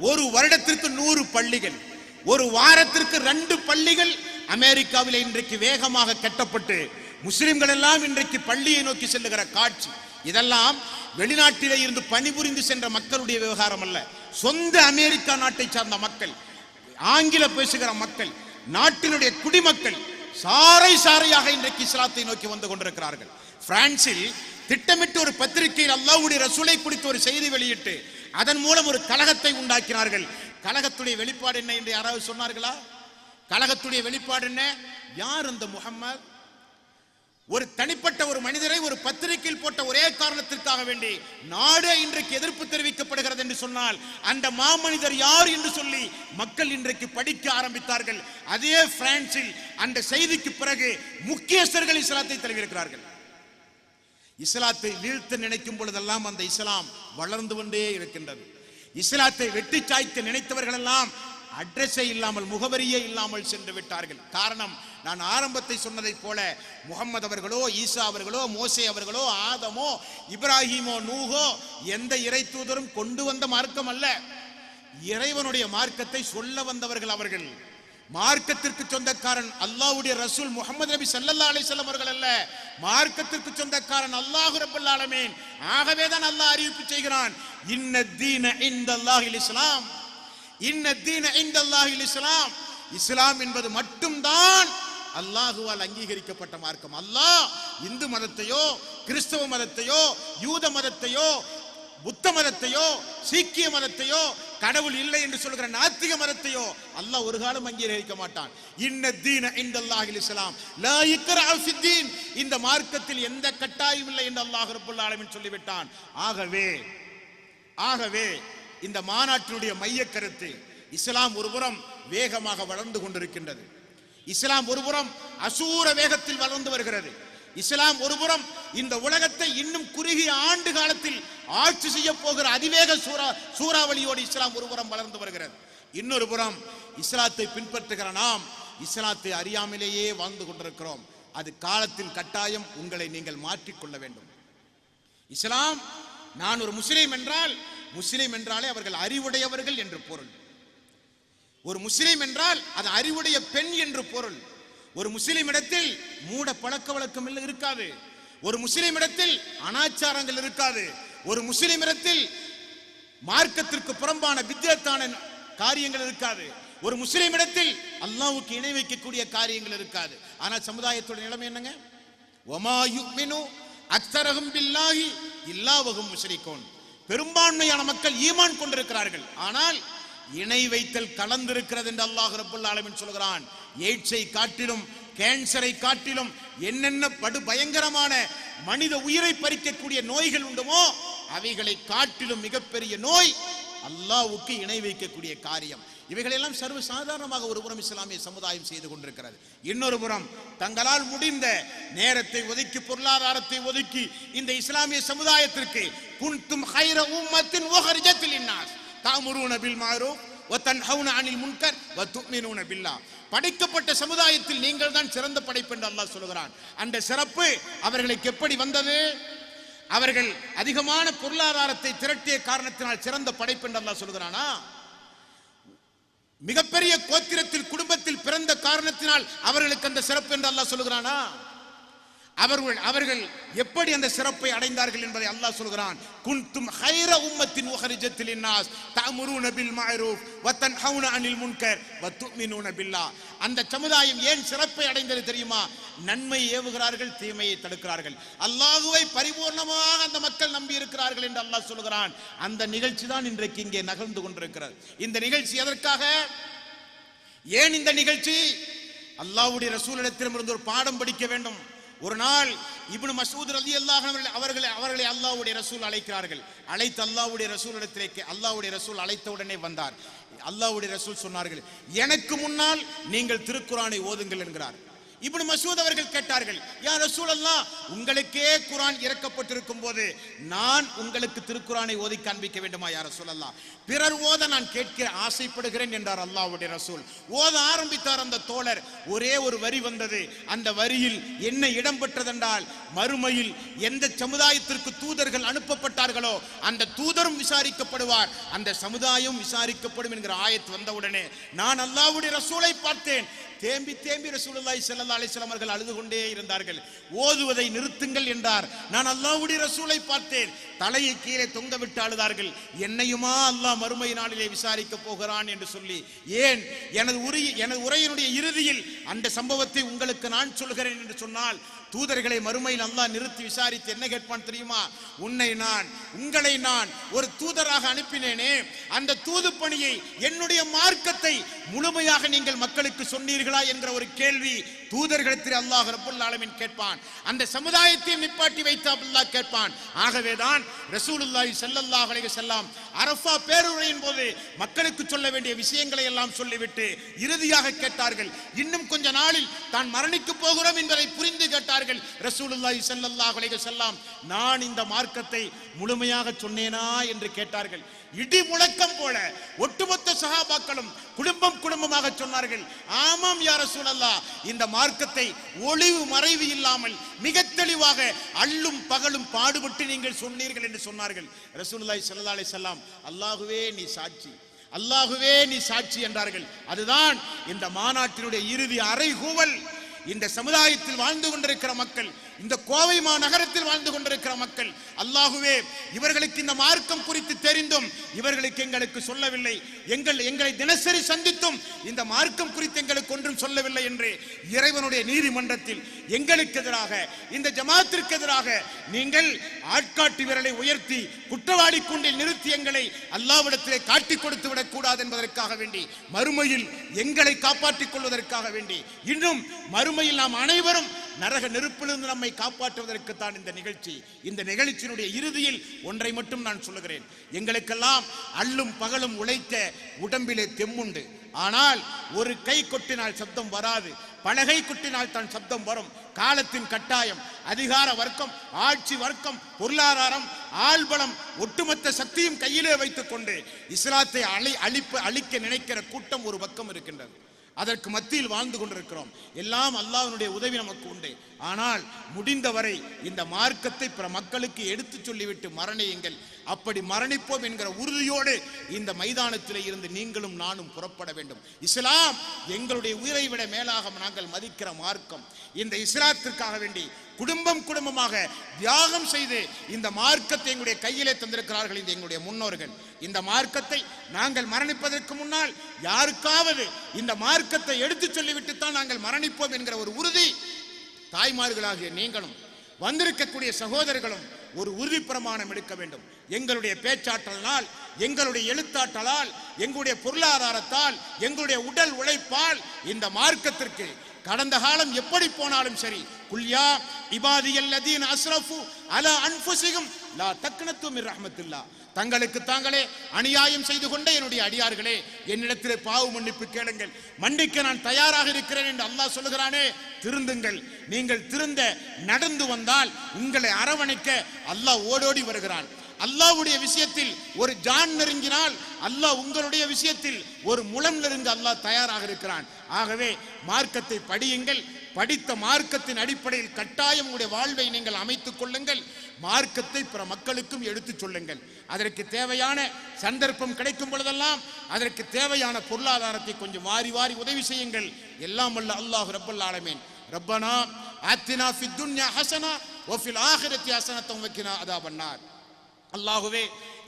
ஒரு வருடத்திற்கு 100 பள்ளிகள், ஒரு வாரத்திற்கு 2 பள்ளிகள் அமெரிக்காவிலே இன்றைக்கு வேகமாக கட்டப்பட்டு முஸ்லிம்கள் எல்லாம் இன்றைக்கு பள்ளியை நோக்கி செல்லுகிற காட்சி. இதெல்லாம் வெளிநாட்டிலே இருந்து பணிபுரிந்து சென்ற மக்களுடைய விவகாரம் அல்ல. சொந்த அமெரிக்கா நாட்டை சார்ந்த மக்கள், ஆங்கில பேசுகிற மக்கள், நாட்டினுடைய குடிமக்கள் சாறை சாறையாக இன்றைக்கு இஸ்லாத்தை நோக்கி வந்து கொண்டிருக்கிறார்கள். பிரான்சில் திட்டமிட்டு ஒரு பத்திரிகையில் அல்லாஹ்வுடைய ரசூலை குறித்து ஒரு செய்தி வெளியிட்டு அதன் மூலம் ஒரு கலகத்தை உண்டாக்கினார்கள். கலகத்துடைய வெளிப்பாடு என்ன என்று யாராவது சொன்னார்களா? கலகத்துடைய வெளிப்பாடு என்ன? யார் அந்த முஹம்மது? ஒரு தனிப்பட்ட ஒரு மனிதரை ஒரு பத்திரிகையில் போட்ட ஒரே காரணத்திற்காக வேண்டி நாடே இன்றைக்கு எதிர்ப்பு தெரிவிக்கப்படுகிறது என்று சொன்னால் அந்த மாமனிதர் யார் என்று சொல்லி மக்கள் இன்றைக்கு படிக்க ஆரம்பித்தார்கள். அதே பிரான்சில் அந்த செய்திக்கு பிறகு முக்கியஸ்தர்கள் இஸ்லாத்தை தழுவியிருக்கிறார்கள். இஸ்லாத்தை வீழ்த்த நினைக்கும் பொழுதெல்லாம் அந்த இஸ்லாம் வளர்ந்து கொண்டே இருக்கின்றது. இஸ்லாத்தை வெட்டி சாய்த்து நினைத்தவர்கள் எல்லாம் அட்ரஸே இல்லாமல், முகவரியே இல்லாமல் சென்று விட்டார்கள். காரணம், நான் ஆரம்பத்தை சொன்னதை போல முகம்மது அவர்களோ, ஈசா அவர்களோ, மோசே அவர்களோ, ஆதமோ, இப்ராஹிமோ, நூஹோ எந்த இறை தூதரும் கொண்டு வந்த மார்க்கம் அல்ல. இறைவனுடைய மார்க்கத்தை சொல்ல வந்தவர்கள் அவர்கள். மார்க்கத்திற்கு சொந்தக்காரன் அல்லாஹ்வுடைய ரசூல் முஹம்மது நபி ஸல்லல்லாஹு அலைஹி வஸல்லம் அவர்கள் அல்ல. மார்க்கத்திற்கு சொந்தக்காரன் அல்லாஹ் ரப்பல் ஆலமீன். ஆகவே தான் அல்லாஹ் அறிவிப்பு செய்கிறான், இன்னத்தீன இன்தல்லாஹில் இஸ்லாம், இன்னத்தீன இன்தல்லாஹில் இஸ்லாம். இஸ்லாம் என்பது மட்டும்தான் அல்லாஹுவால் அங்கீகரிக்கப்பட்ட மார்க்கம். அல்லாஹ் இந்து மதத்தையோ, கிறிஸ்தவ மதத்தையோ, யூத மதத்தையோ, புத்த மதத்தையோ, சீக்கிய மதத்தையோ, கடவுள் இல்லை என்று சொல்கிற நாத்திக மதத்தையோ அல்லாஹ் ஒரு காலம் அங்கீகரிக்க மாட்டான். இன்னத்தீன இன்தல்லாஹில் இஸ்லாம் லா இக்ரஹ ஃபித்தீன். இந்த மார்க்கத்தில் எந்த கட்டாயம் இல்லை என்று அல்லாஹ் ரப்பல் ஆலமீன் சொல்லிவிட்டான். ஆகவே இந்த மாநாட்டினுடைய மைய கருத்து, இஸ்லாம் ஒருபுறம் வேகமாக வளர்ந்து கொண்டிருக்கின்றது. இஸ்லாம் ஒருபுறம் அசூர வேகத்தில் வளர்ந்து வருகிறது. இஸ்லாம் ஒருபுறம் இந்த உலகத்தை இன்னும் குறுகிய ஆண்டு காலத்தில் ஆட்சி செய்ய போகிற அதிவேக சூறாவளியோடு இஸ்லாம் ஒருபுறம் வளர்ந்து வருகிறது. இன்னொரு புறம் இஸ்லாத்தை பின்பற்றுகிற நாம் இஸ்லாத்தை அறியாமலேயே வாழ்ந்து கொண்டிருக்கிறோம். அது காலத்தின் கட்டாயம். உங்களை நீங்கள் மாற்றிக்கொள்ள வேண்டும். இஸ்லாம், நான் ஒரு முஸ்லீம் என்றால், முஸ்லீம் என்றாலே அவர்கள் அறிவுடையவர்கள் என்று பொருள். ஒரு முஸ்லீம் என்றால் அது அறிவுடைய பெண் என்று பொருள். ஒரு முஸ்லீம் இடத்தில் மூட பழக்க வழக்கம் இருக்காது. ஒரு முஸ்லீம் இடத்தில் அனாச்சாரங்கள் இருக்காது. ஒரு முஸ்லீம் இடத்தில் மார்க்கத்திற்கு புறம்பான வித்யாத்தான காரியங்கள் இருக்காது. ஒரு முஸ்லீம் இடத்தில் அல்லாஹ்வுக்கு இணை வைக்கக்கூடிய காரியங்கள் இருக்காது. ஆனால் சமுதாயத்தோட நிலைமை என்னங்க? வமா யுமினு அக்ஸரஹும் பில்லாஹி இல்லா வஹும் முஷ்ரிகூன். பெரும்பான்மையான மக்கள் ஈமான் கொண்டிருக்கிறார்கள், ஆனால் இணை வைத்தல் கலந்திருக்கிறது என்று அல்லாஹ் ரப்பல் ஆலமீன் சொல்கிறான். எய்ட்ஸை காட்டிலும், கேன்சரை காட்டிலும், என்னென்ன படு பயங்கரமான மனித உயிரை பறிக்கக்கூடிய நோய்கள் உண்டுமோ அவைகளை காட்டிலும் மிகப்பெரிய நோய் அல்லாஹ்வுக்கு இணை வைக்கக்கூடிய காரியம். இவைகளெல்லாம் சர்வ சாதாரணமாக ஒரு புறம் இஸ்லாமிய சமுதாயம் செய்து கொண்டிருக்கிறது. இன்னொரு புறம் தங்களால் முடிந்த நேரத்தை ஒதுக்கி, பொருளாதாரத்தை ஒதுக்கி இந்த இஸ்லாமிய சமுதாயத்திற்கு குன்தும் ஹைர உம்மத்தின் உஹ்ரிஜத் லின்னாஸ் தஅமுருன பில் மஅரூஃப் வ தன்ஹவுன அனில் முன்கர் வ துமினூன பில்லாஹ். படைக்கப்பட்ட சமுதாயத்தில் நீங்கள் தான் சிறந்த படைப்பு என்று அல்லாஹ் சொல்கிறான். அந்த சிறப்பு அவர்களுக்கு எப்படி வந்தது? அவர்கள் அதிகமான பொருளாதாரத்தை திரட்டிய காரணத்தினால் சிறந்த படைப்பு என்று அல்லாஹ் சொல்கிறானா? மிகப்பெரிய கோத்திரத்தில் குடும்பத்தில் பிறந்த காரணத்தினால் அவர்களுக்கு அந்த சிறப்பு என்று அல்லாஹ் சொல்லுகிறானா? அவர்கள் எப்படி அந்த சிறப்பை அடைந்தார்கள் என்பதை அல்லாஹ் சொல்கிறான். குன்தும் ஹைர உம்மத்தின் உஹரிஜத் லின்னாஸ் தஅமுருன பில் மஅரூஃப் வ தன்ஹவுன அனில் முன்கர் வ துமினூன பில்லாஹ். அந்த சமுதாயம் ஏன் சிறப்பை அடைந்தது தெரியுமா? நன்மை ஏவுகிறார்கள், தீமையை தடுக்கிறார்கள். அல்லாஹ்வை பரிபூர்ணமாக அந்த மக்கள் நம்பி இருக்கிறார்கள் என்று அல்லாஹ் சொல்கிறான். அந்த நிகழ்ச்சி தான் இன்றைக்கு இங்கே நகர்ந்து கொண்டிருக்கிறது. இந்த நிகழ்ச்சி எதற்காக? ஏன் இந்த நிகழ்ச்சி? அல்லாஹ்வுடைய ரசூலிடத்திலிருந்து ஒரு பாடம் படிக்க வேண்டும். ஒரு நாள் இப்னு மஸ்ஊத் ரலியல்லாஹு அன்ஹு அவர்களை அல்லாஹ்வுடைய ரசூல் அழைக்கிறார்கள். அழைத்து அல்லாஹ்வுடைய ரசூலிடத்திலே அல்லாஹ்வுடைய ரசூல் அழைத்த உடனே வந்தார். அல்லாஹ்வுடைய ரசூல் சொன்னார்கள், எனக்கு முன்னால் நீங்கள் திருக்குர்ஆனை ஓதுங்கள் என்கிறார். இப்னு மஸ்ஊத் அவர்கள் கேட்டார்கள், யா ரசூலல்லாஹ், உங்களுக்கே குர்ஆன் இறக்கப்பட்டிருக்கும் போது நான் உங்களுக்கு திருக்குர்ஆனை ஓதி காண்பிக்க வேண்டுமா யா ரசூலல்லாஹ்? பிறர் ஓத நான் கேட்க ஆசைப்படுகிறேன் என்றார் அல்லாஹ்வுடைய ரசூல். ஓத ஆரம்பித்தார் அந்த தோழர். ஒரே ஒரு வரி வந்தது. அந்த வரியில் என்ன இடம் பெற்றதென்றால், மறுமையில் எந்த சமுதாயத்திற்கு தூதர்கள் அனுப்பப்பட்டார்களோ அந்த தூதரும் விசாரிக்கப்படுவார், அந்த சமுதாயம் விசாரிக்கப்படும் என்கிற ஆயத் வந்தவுடனே நான் அல்லாஹ்வுடைய ரசூலை பார்த்தேன். தேம்பி தேம்பி ரசூலுல்லாஹி ஸல்லல்லாஹு அலைஹி வஸல்லம் அவர்கள் அழுது கொண்டே இருந்தார்கள். ஓதுவதை நிறுத்துங்கள் என்றார். நான் அல்லாஹ்வுடைய ரசூலை பார்த்தேன். தலையை கீழே தொங்க விட்டு அழுதார்கள். என்னையுமா அல்லாஹ் மறுமை நாளிலே விசாரிக்க போகிறான் என்று சொல்லி. ஏன்? எனது உரையினுடைய இறுதியில் அந்த சம்பவத்தை உங்களுக்கு நான் சொல்கிறேன் என்று சொன்னால், தூதர்களை மறுமையில் அல்லாஹ் நிறுத்தி விசாரித்து என்ன கேட்பான் தெரியுமா? உங்களை நான் ஒரு தூதராக அனுப்பினேனே, அந்த தூது பணியை, என்னுடைய மார்க்கத்தை முழுமையாக நீங்கள் மக்களுக்கு சொன்னீர்களா என்கிற ஒரு கேள்வி தூதர்களிடத்தில் அல்லாஹ் ரப்பல் ஆலமீன் கேட்பான். அந்த சமுதாயத்தை நிப்பாட்டி வைத்து அல்லாஹ் கேட்பான். ஆகவேதான் ரசூலுல்லாஹி ஸல்லல்லாஹு அலைஹி வஸல்லம் அரஃபா பேருரையின் போது மக்களுக்கு சொல்ல வேண்டிய விஷயங்களை எல்லாம் சொல்லிவிட்டு இறுதியாக கேட்டார்கள், இன்னும் கொஞ்ச நாளில் தான் மரணிக்க போகிறோம் என்பதை புரிந்து கேட்டார்கள். ரசூலுல்லாஹி ஸல்லல்லாஹு அலைஹி வஸல்லம், நான் இந்த மார்க்கத்தை முழுமையாக சொன்னேனா என்று கேட்டார்கள். இடி முழக்கம் போல ஒட்டுமொத்த சஹாபாக்களும் குடும்பமாக சொன்னார்கள், ஆமாம் யா ரசூலல்லாஹ், இந்த மார்க்கத்தை ஒளிவு மறைவு இல்லாமல் மிக தெளிவாக அல்லும் பகலும் பாடுபட்டு நீங்கள் சொன்னீர்கள் என்று சொன்னார்கள். ரசூலுல்லாஹி ஸல்லல்லாஹு அலைஹி வஸல்லம், அல்லாஹ்வே நீ சாட்சி, அல்லாஹ்வே நீ சாட்சி என்றார்கள். அதுதான் இந்த மாநாட்டினுடைய இறுதி அறைகூவல். இந்த சமுதாயத்தில் வாழ்ந்து கொண்டிருக்கிற மக்கள், இந்த கோவை மாநகரத்தில் வாழ்ந்து கொண்டிருக்கிற மக்கள், அல்லாஹ்வே இவர்களுக்கு இந்த மார்க்கம் குறித்து தெரிந்தும் இவர்களுக்கு எங்களுக்கு சொல்லவில்லை, எங்களை தினசரி சந்தித்தும் இந்த மார்க்கம் குறித்து எங்களுக்கு ஒன்றும் சொல்லவில்லை என்று இறைவனுடைய நீதிமன்றத்தில் எங்களுக்கு எதிராக, இந்த ஜமாத்திற்கு எதிராக நீங்கள் ஆட்காட்டி விரலை உயர்த்தி குற்றவாளி கூண்டில் நிறுத்தி எங்களை அல்லாஹ்விடத்திலே காட்டிக் கொடுத்து விடக் கூடாது என்பதற்காக வேண்டி, மறுமையில் எங்களை காப்பாற்றிக் கொள்வதற்காக வேண்டி, இன்னும் மறுமையில் நாம் அனைவரும் நரக நெருப்பிலிருந்து நம்மை காப்பாற்றுவதற்குத்தான் இந்த நிகழ்ச்சி. இந்த நிகழ்ச்சியினுடைய இறுதியில் ஒன்றை மட்டும் நான் சொல்லுகிறேன். எங்களுக்கெல்லாம் அல்லும் பகலும் உழைத்த உடம்பிலே தெம்முண்டு. ஆனால் ஒரு கை கொட்டினால் சப்தம் வராது, பலகை கொட்டினால் தான் சப்தம் வரும். காலத்தின் கட்டாயம், அதிகார வர்க்கம், ஆட்சி வர்க்கம், பொருளாதாரம், ஆள்பலம், ஒட்டுமொத்த சக்தியும் கையிலே வைத்துக் கொண்டு இஸ்லாத்தை அழிக்க நினைக்கிற கூட்டம் ஒரு பக்கம் இருக்கின்றது. அதற்கு மத்தியில் வாழ்ந்து கொண்டிருக்கிறோம். எல்லாம் அல்லாஹ்வுடைய உதவி நமக்கு உண்டு. ஆனால் முடிந்தவரை இந்த மார்க்கத்தை பிற மக்களுக்கு எடுத்து சொல்லிவிட்டு மரணியுங்கள். அப்படி மரணிப்போம் என்கிற உறுதியோடு இந்த மைதானத்தில் இருந்து நீங்களும் நானும் புறப்பட வேண்டும். இஸ்லாம் எங்களுடைய உயிரை விட மேலாக நாங்கள் மதிக்கிற மார்க்கம். இந்த இஸ்லாத்திற்காக வேண்டி குடும்பமாக தியாகம் செய்து இந்த மார்க்கத்தை எங்களுடைய கையிலே தந்திருக்கிறார்கள் இந்த எங்களுடைய முன்னோர்கள். இந்த மார்க்கத்தை நாங்கள் மரணிப்பதற்கு முன்னால் யாருக்காவது இந்த மார்க்கத்தை எடுத்து சொல்லிவிட்டுத்தான் நாங்கள் மரணிப்போம் என்கிற ஒரு உறுதி தாய்மார்களாகிய நீங்களும் வந்திருக்கக்கூடிய சகோதரர்களும் ஒரு உறுதி பிரமாணம் எடுக்க வேண்டும். எங்களுடைய பேச்சாற்றலால், எங்களுடைய எழுத்தாற்றலால், எங்களுடைய பொருளாதாரத்தால், எங்களுடைய உடல் உழைப்பால் இந்த மார்க்கத்திற்கு கடந்த காலம் எப்படி போனாலும் சரி, குல்யா இபாதியல்லதீன அஸ்ரஃபு அலா அன்ஃபுஸிஹிம் லா தக்னது மிர் ரஹ்மத்தில்லாஹ், தங்களுக்கு தாங்களே அநியாயம் செய்து கொண்ட என்னுடைய அடியார்களே, என்னிடத்திலே பாவ மன்னிப்பு கேளுங்கள், மன்னிக்க நான் தயாராக இருக்கிறேன் என்று அல்லாஹ் சொல்லுகிறானே. திருந்துங்கள். நீங்கள் திருந்த நடந்து வந்தால் உங்களை அரவணைக்க அல்லாஹ் ஓடோடி வருகிறான். அல்லாஹ்வுடைய விஷயத்தில் ஒரு ஜான் நெருங்கினால் அல்லாஹ் உங்களுடைய விஷயத்தில் ஒரு முலம் நெருங்க அல்லாஹ் தயாராக இருக்கிறான். ஆகவே மார்க்கத்தை படியுங்கள். படித்த மார்க்கத்தின் அடிப்படையில் கட்டாயம் உங்களுடைய வாழ்வை நீங்கள் அமைத்துக் கொள்ளுங்கள். மார்க்கத்தை பிற மக்களுக்கும் எடுத்துச் சொல்லுங்கள். அதற்கு தேவையான சந்தர்ப்பம் கிடைக்கும் பொழுதெல்லாம் அதற்கு தேவையான பொருளாதாரத்தை கொஞ்சம் வாரி வாரி உதவி செய்யுங்கள். எல்லாம் வல்ல அல்லாஹ் ரப்பல் ஆலமீன் ரப்பனா ஆத்தினா ஃபித் துன்யா ஹஸனா வ ஃபில் ஆখিরাতি ஹஸனத்தன் வ கினா அதாபன்னார். அல்லாஹ்வே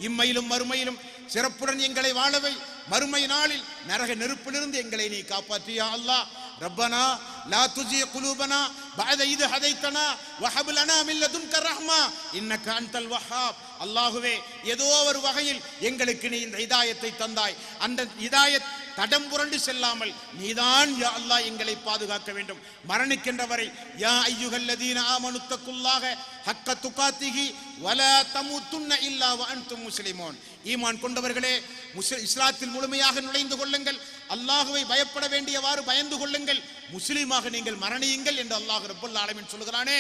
இம்மையிலும் மறுமையிலும் சிறப்புடன் எங்களை வாழவை, மறுமை நாளில் நரக நெருப்பிலிருந்து எங்களை நீ காப்பாற்றியா அல்லாஹ். ரப்பனா லா துஜி குலூபனா பஅத இத் ஹதைதனா வ ஹப் லனா மின் லதுன்க ரஹ்மா இன்னக அன்தல் வஹ்ஹாப். அல்லாஹ்வே ஏதோ ஒரு வகையில் எங்களுக்கு நீ இந்த ஹிதாயத்தை தந்தாய். அந்த ஹிதாயத் தடம் புரண்டு செல்லாமல் நீதான் யா அல்லாஹ் எங்களை பாதுகாக்க வேண்டும். மரணிக்கின்ற வரை யா அய்யுஹல்லதீன ஆமனு தக்குல்லாஹ ஹக்க துகாத்திஹி வலா தமூதுன்ன இல்லா வ அன்தும் முஸ்லிமூன். ஈமான் கொண்டவர்களே, இஸ்லாத்தில் முழுமையாக நுழைந்து கொள்ளுங்கள். அல்லாஹ்வை பயப்பட வேண்டியவாறு பயந்து கொள்ளுங்கள். முஸ்லிமாக நீங்கள் மரணியுங்கள் என்று அல்லாஹ் ரப்பல் ஆலமீன் சொல்கிறானே.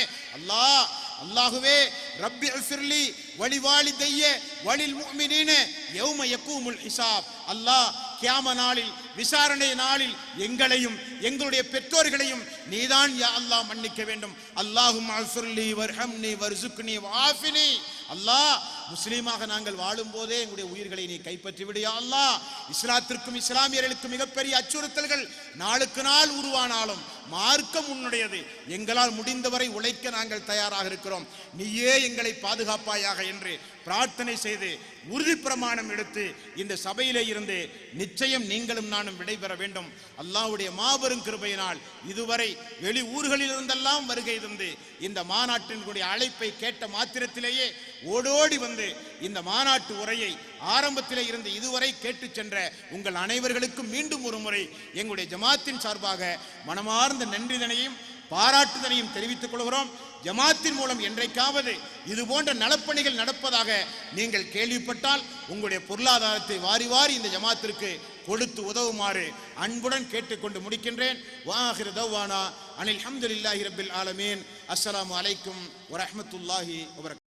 அல்லாஹ்வே ரப்பி இஃபிர்லி வலிவாலிதைய வலில் முஃமினீன யௌம யகூமுல் ஹிசாப். அல்லாஹ் கியாம நாளில், விசாரணை நாளில் எங்களையும் எங்களுடைய பெற்றோர்களையும் நீதான் யா அல்லாஹ் மன்னிக்க வேண்டும். அல்லாஹும்ம அஃபிர்லி வர்ஹம்னி வர்சுக்னி வஆஃபினி. அல்லாஹ் முஸ்லீமாக நாங்கள் வாழும் போதே எங்களுடைய உயிர்களை நீ கைப்பற்றி விடு யா அல்லாஹ். இஸ்லாத்திற்கும் இஸ்லாமியர்களுக்கும் மிகப்பெரிய அச்சுறுத்தல்கள் நாளுக்கு நாள் உருவானாலும் மார்க்கம் உன்னுடையது. எங்களால் முடிந்தவரை உழைக்க நாங்கள் தயாராக இருக்கிறோம். நீயே எங்களை பாதுகாப்பாயாக என்று பிரார்த்தனை செய்து உறுதி பிரமாணம் எடுத்து இந்த சபையிலே இருந்து நிச்சயம் நீங்களும் நானும் விடைபெற வேண்டும். அல்லாஹ்வுடைய மாபெரும் கிருபையினால் இதுவரை வெளி ஊர்களில் இருந்தெல்லாம் வருகை தந்து இந்த மாநாட்டினுடைய அழைப்பை கேட்ட மாத்திரத்திலேயே ஓடோடி வந்து இந்த மாநாட்டு உரையை ஆரம்பத்திலே இருந்து இதுவரை கேட்டு சென்ற உங்கள் அனைவர்களுக்கும் மீண்டும் ஒரு முறை எங்களுடைய ஜமாத்தின் சார்பாக மனமார்ந்த நன்றிதனையும் பாராட்டுதனையும் தெரிவித்துக் கொள்கிறோம். ஜமாத்தின் மூலம் என்றைக்காவது இது போன்ற நலப்பணிகள் நடப்பதாக நீங்கள் கேள்விப்பட்டால் உங்களுடைய பொருளாதாரத்தை வாரி வாரி இந்த ஜமாத்திற்கு கொடுத்து உதவுமாறு அன்புடன் கேட்டுக்கொண்டு முடிக்கின்றேன். வாஹிரு தவ்வானா அனில் ஹம்துலில்லாஹி ரப்பில் ஆலமீன். அஸ்ஸலாமு அலைக்கும் வரஹ்மத்துல்லாஹி வபரகாத்துஹு.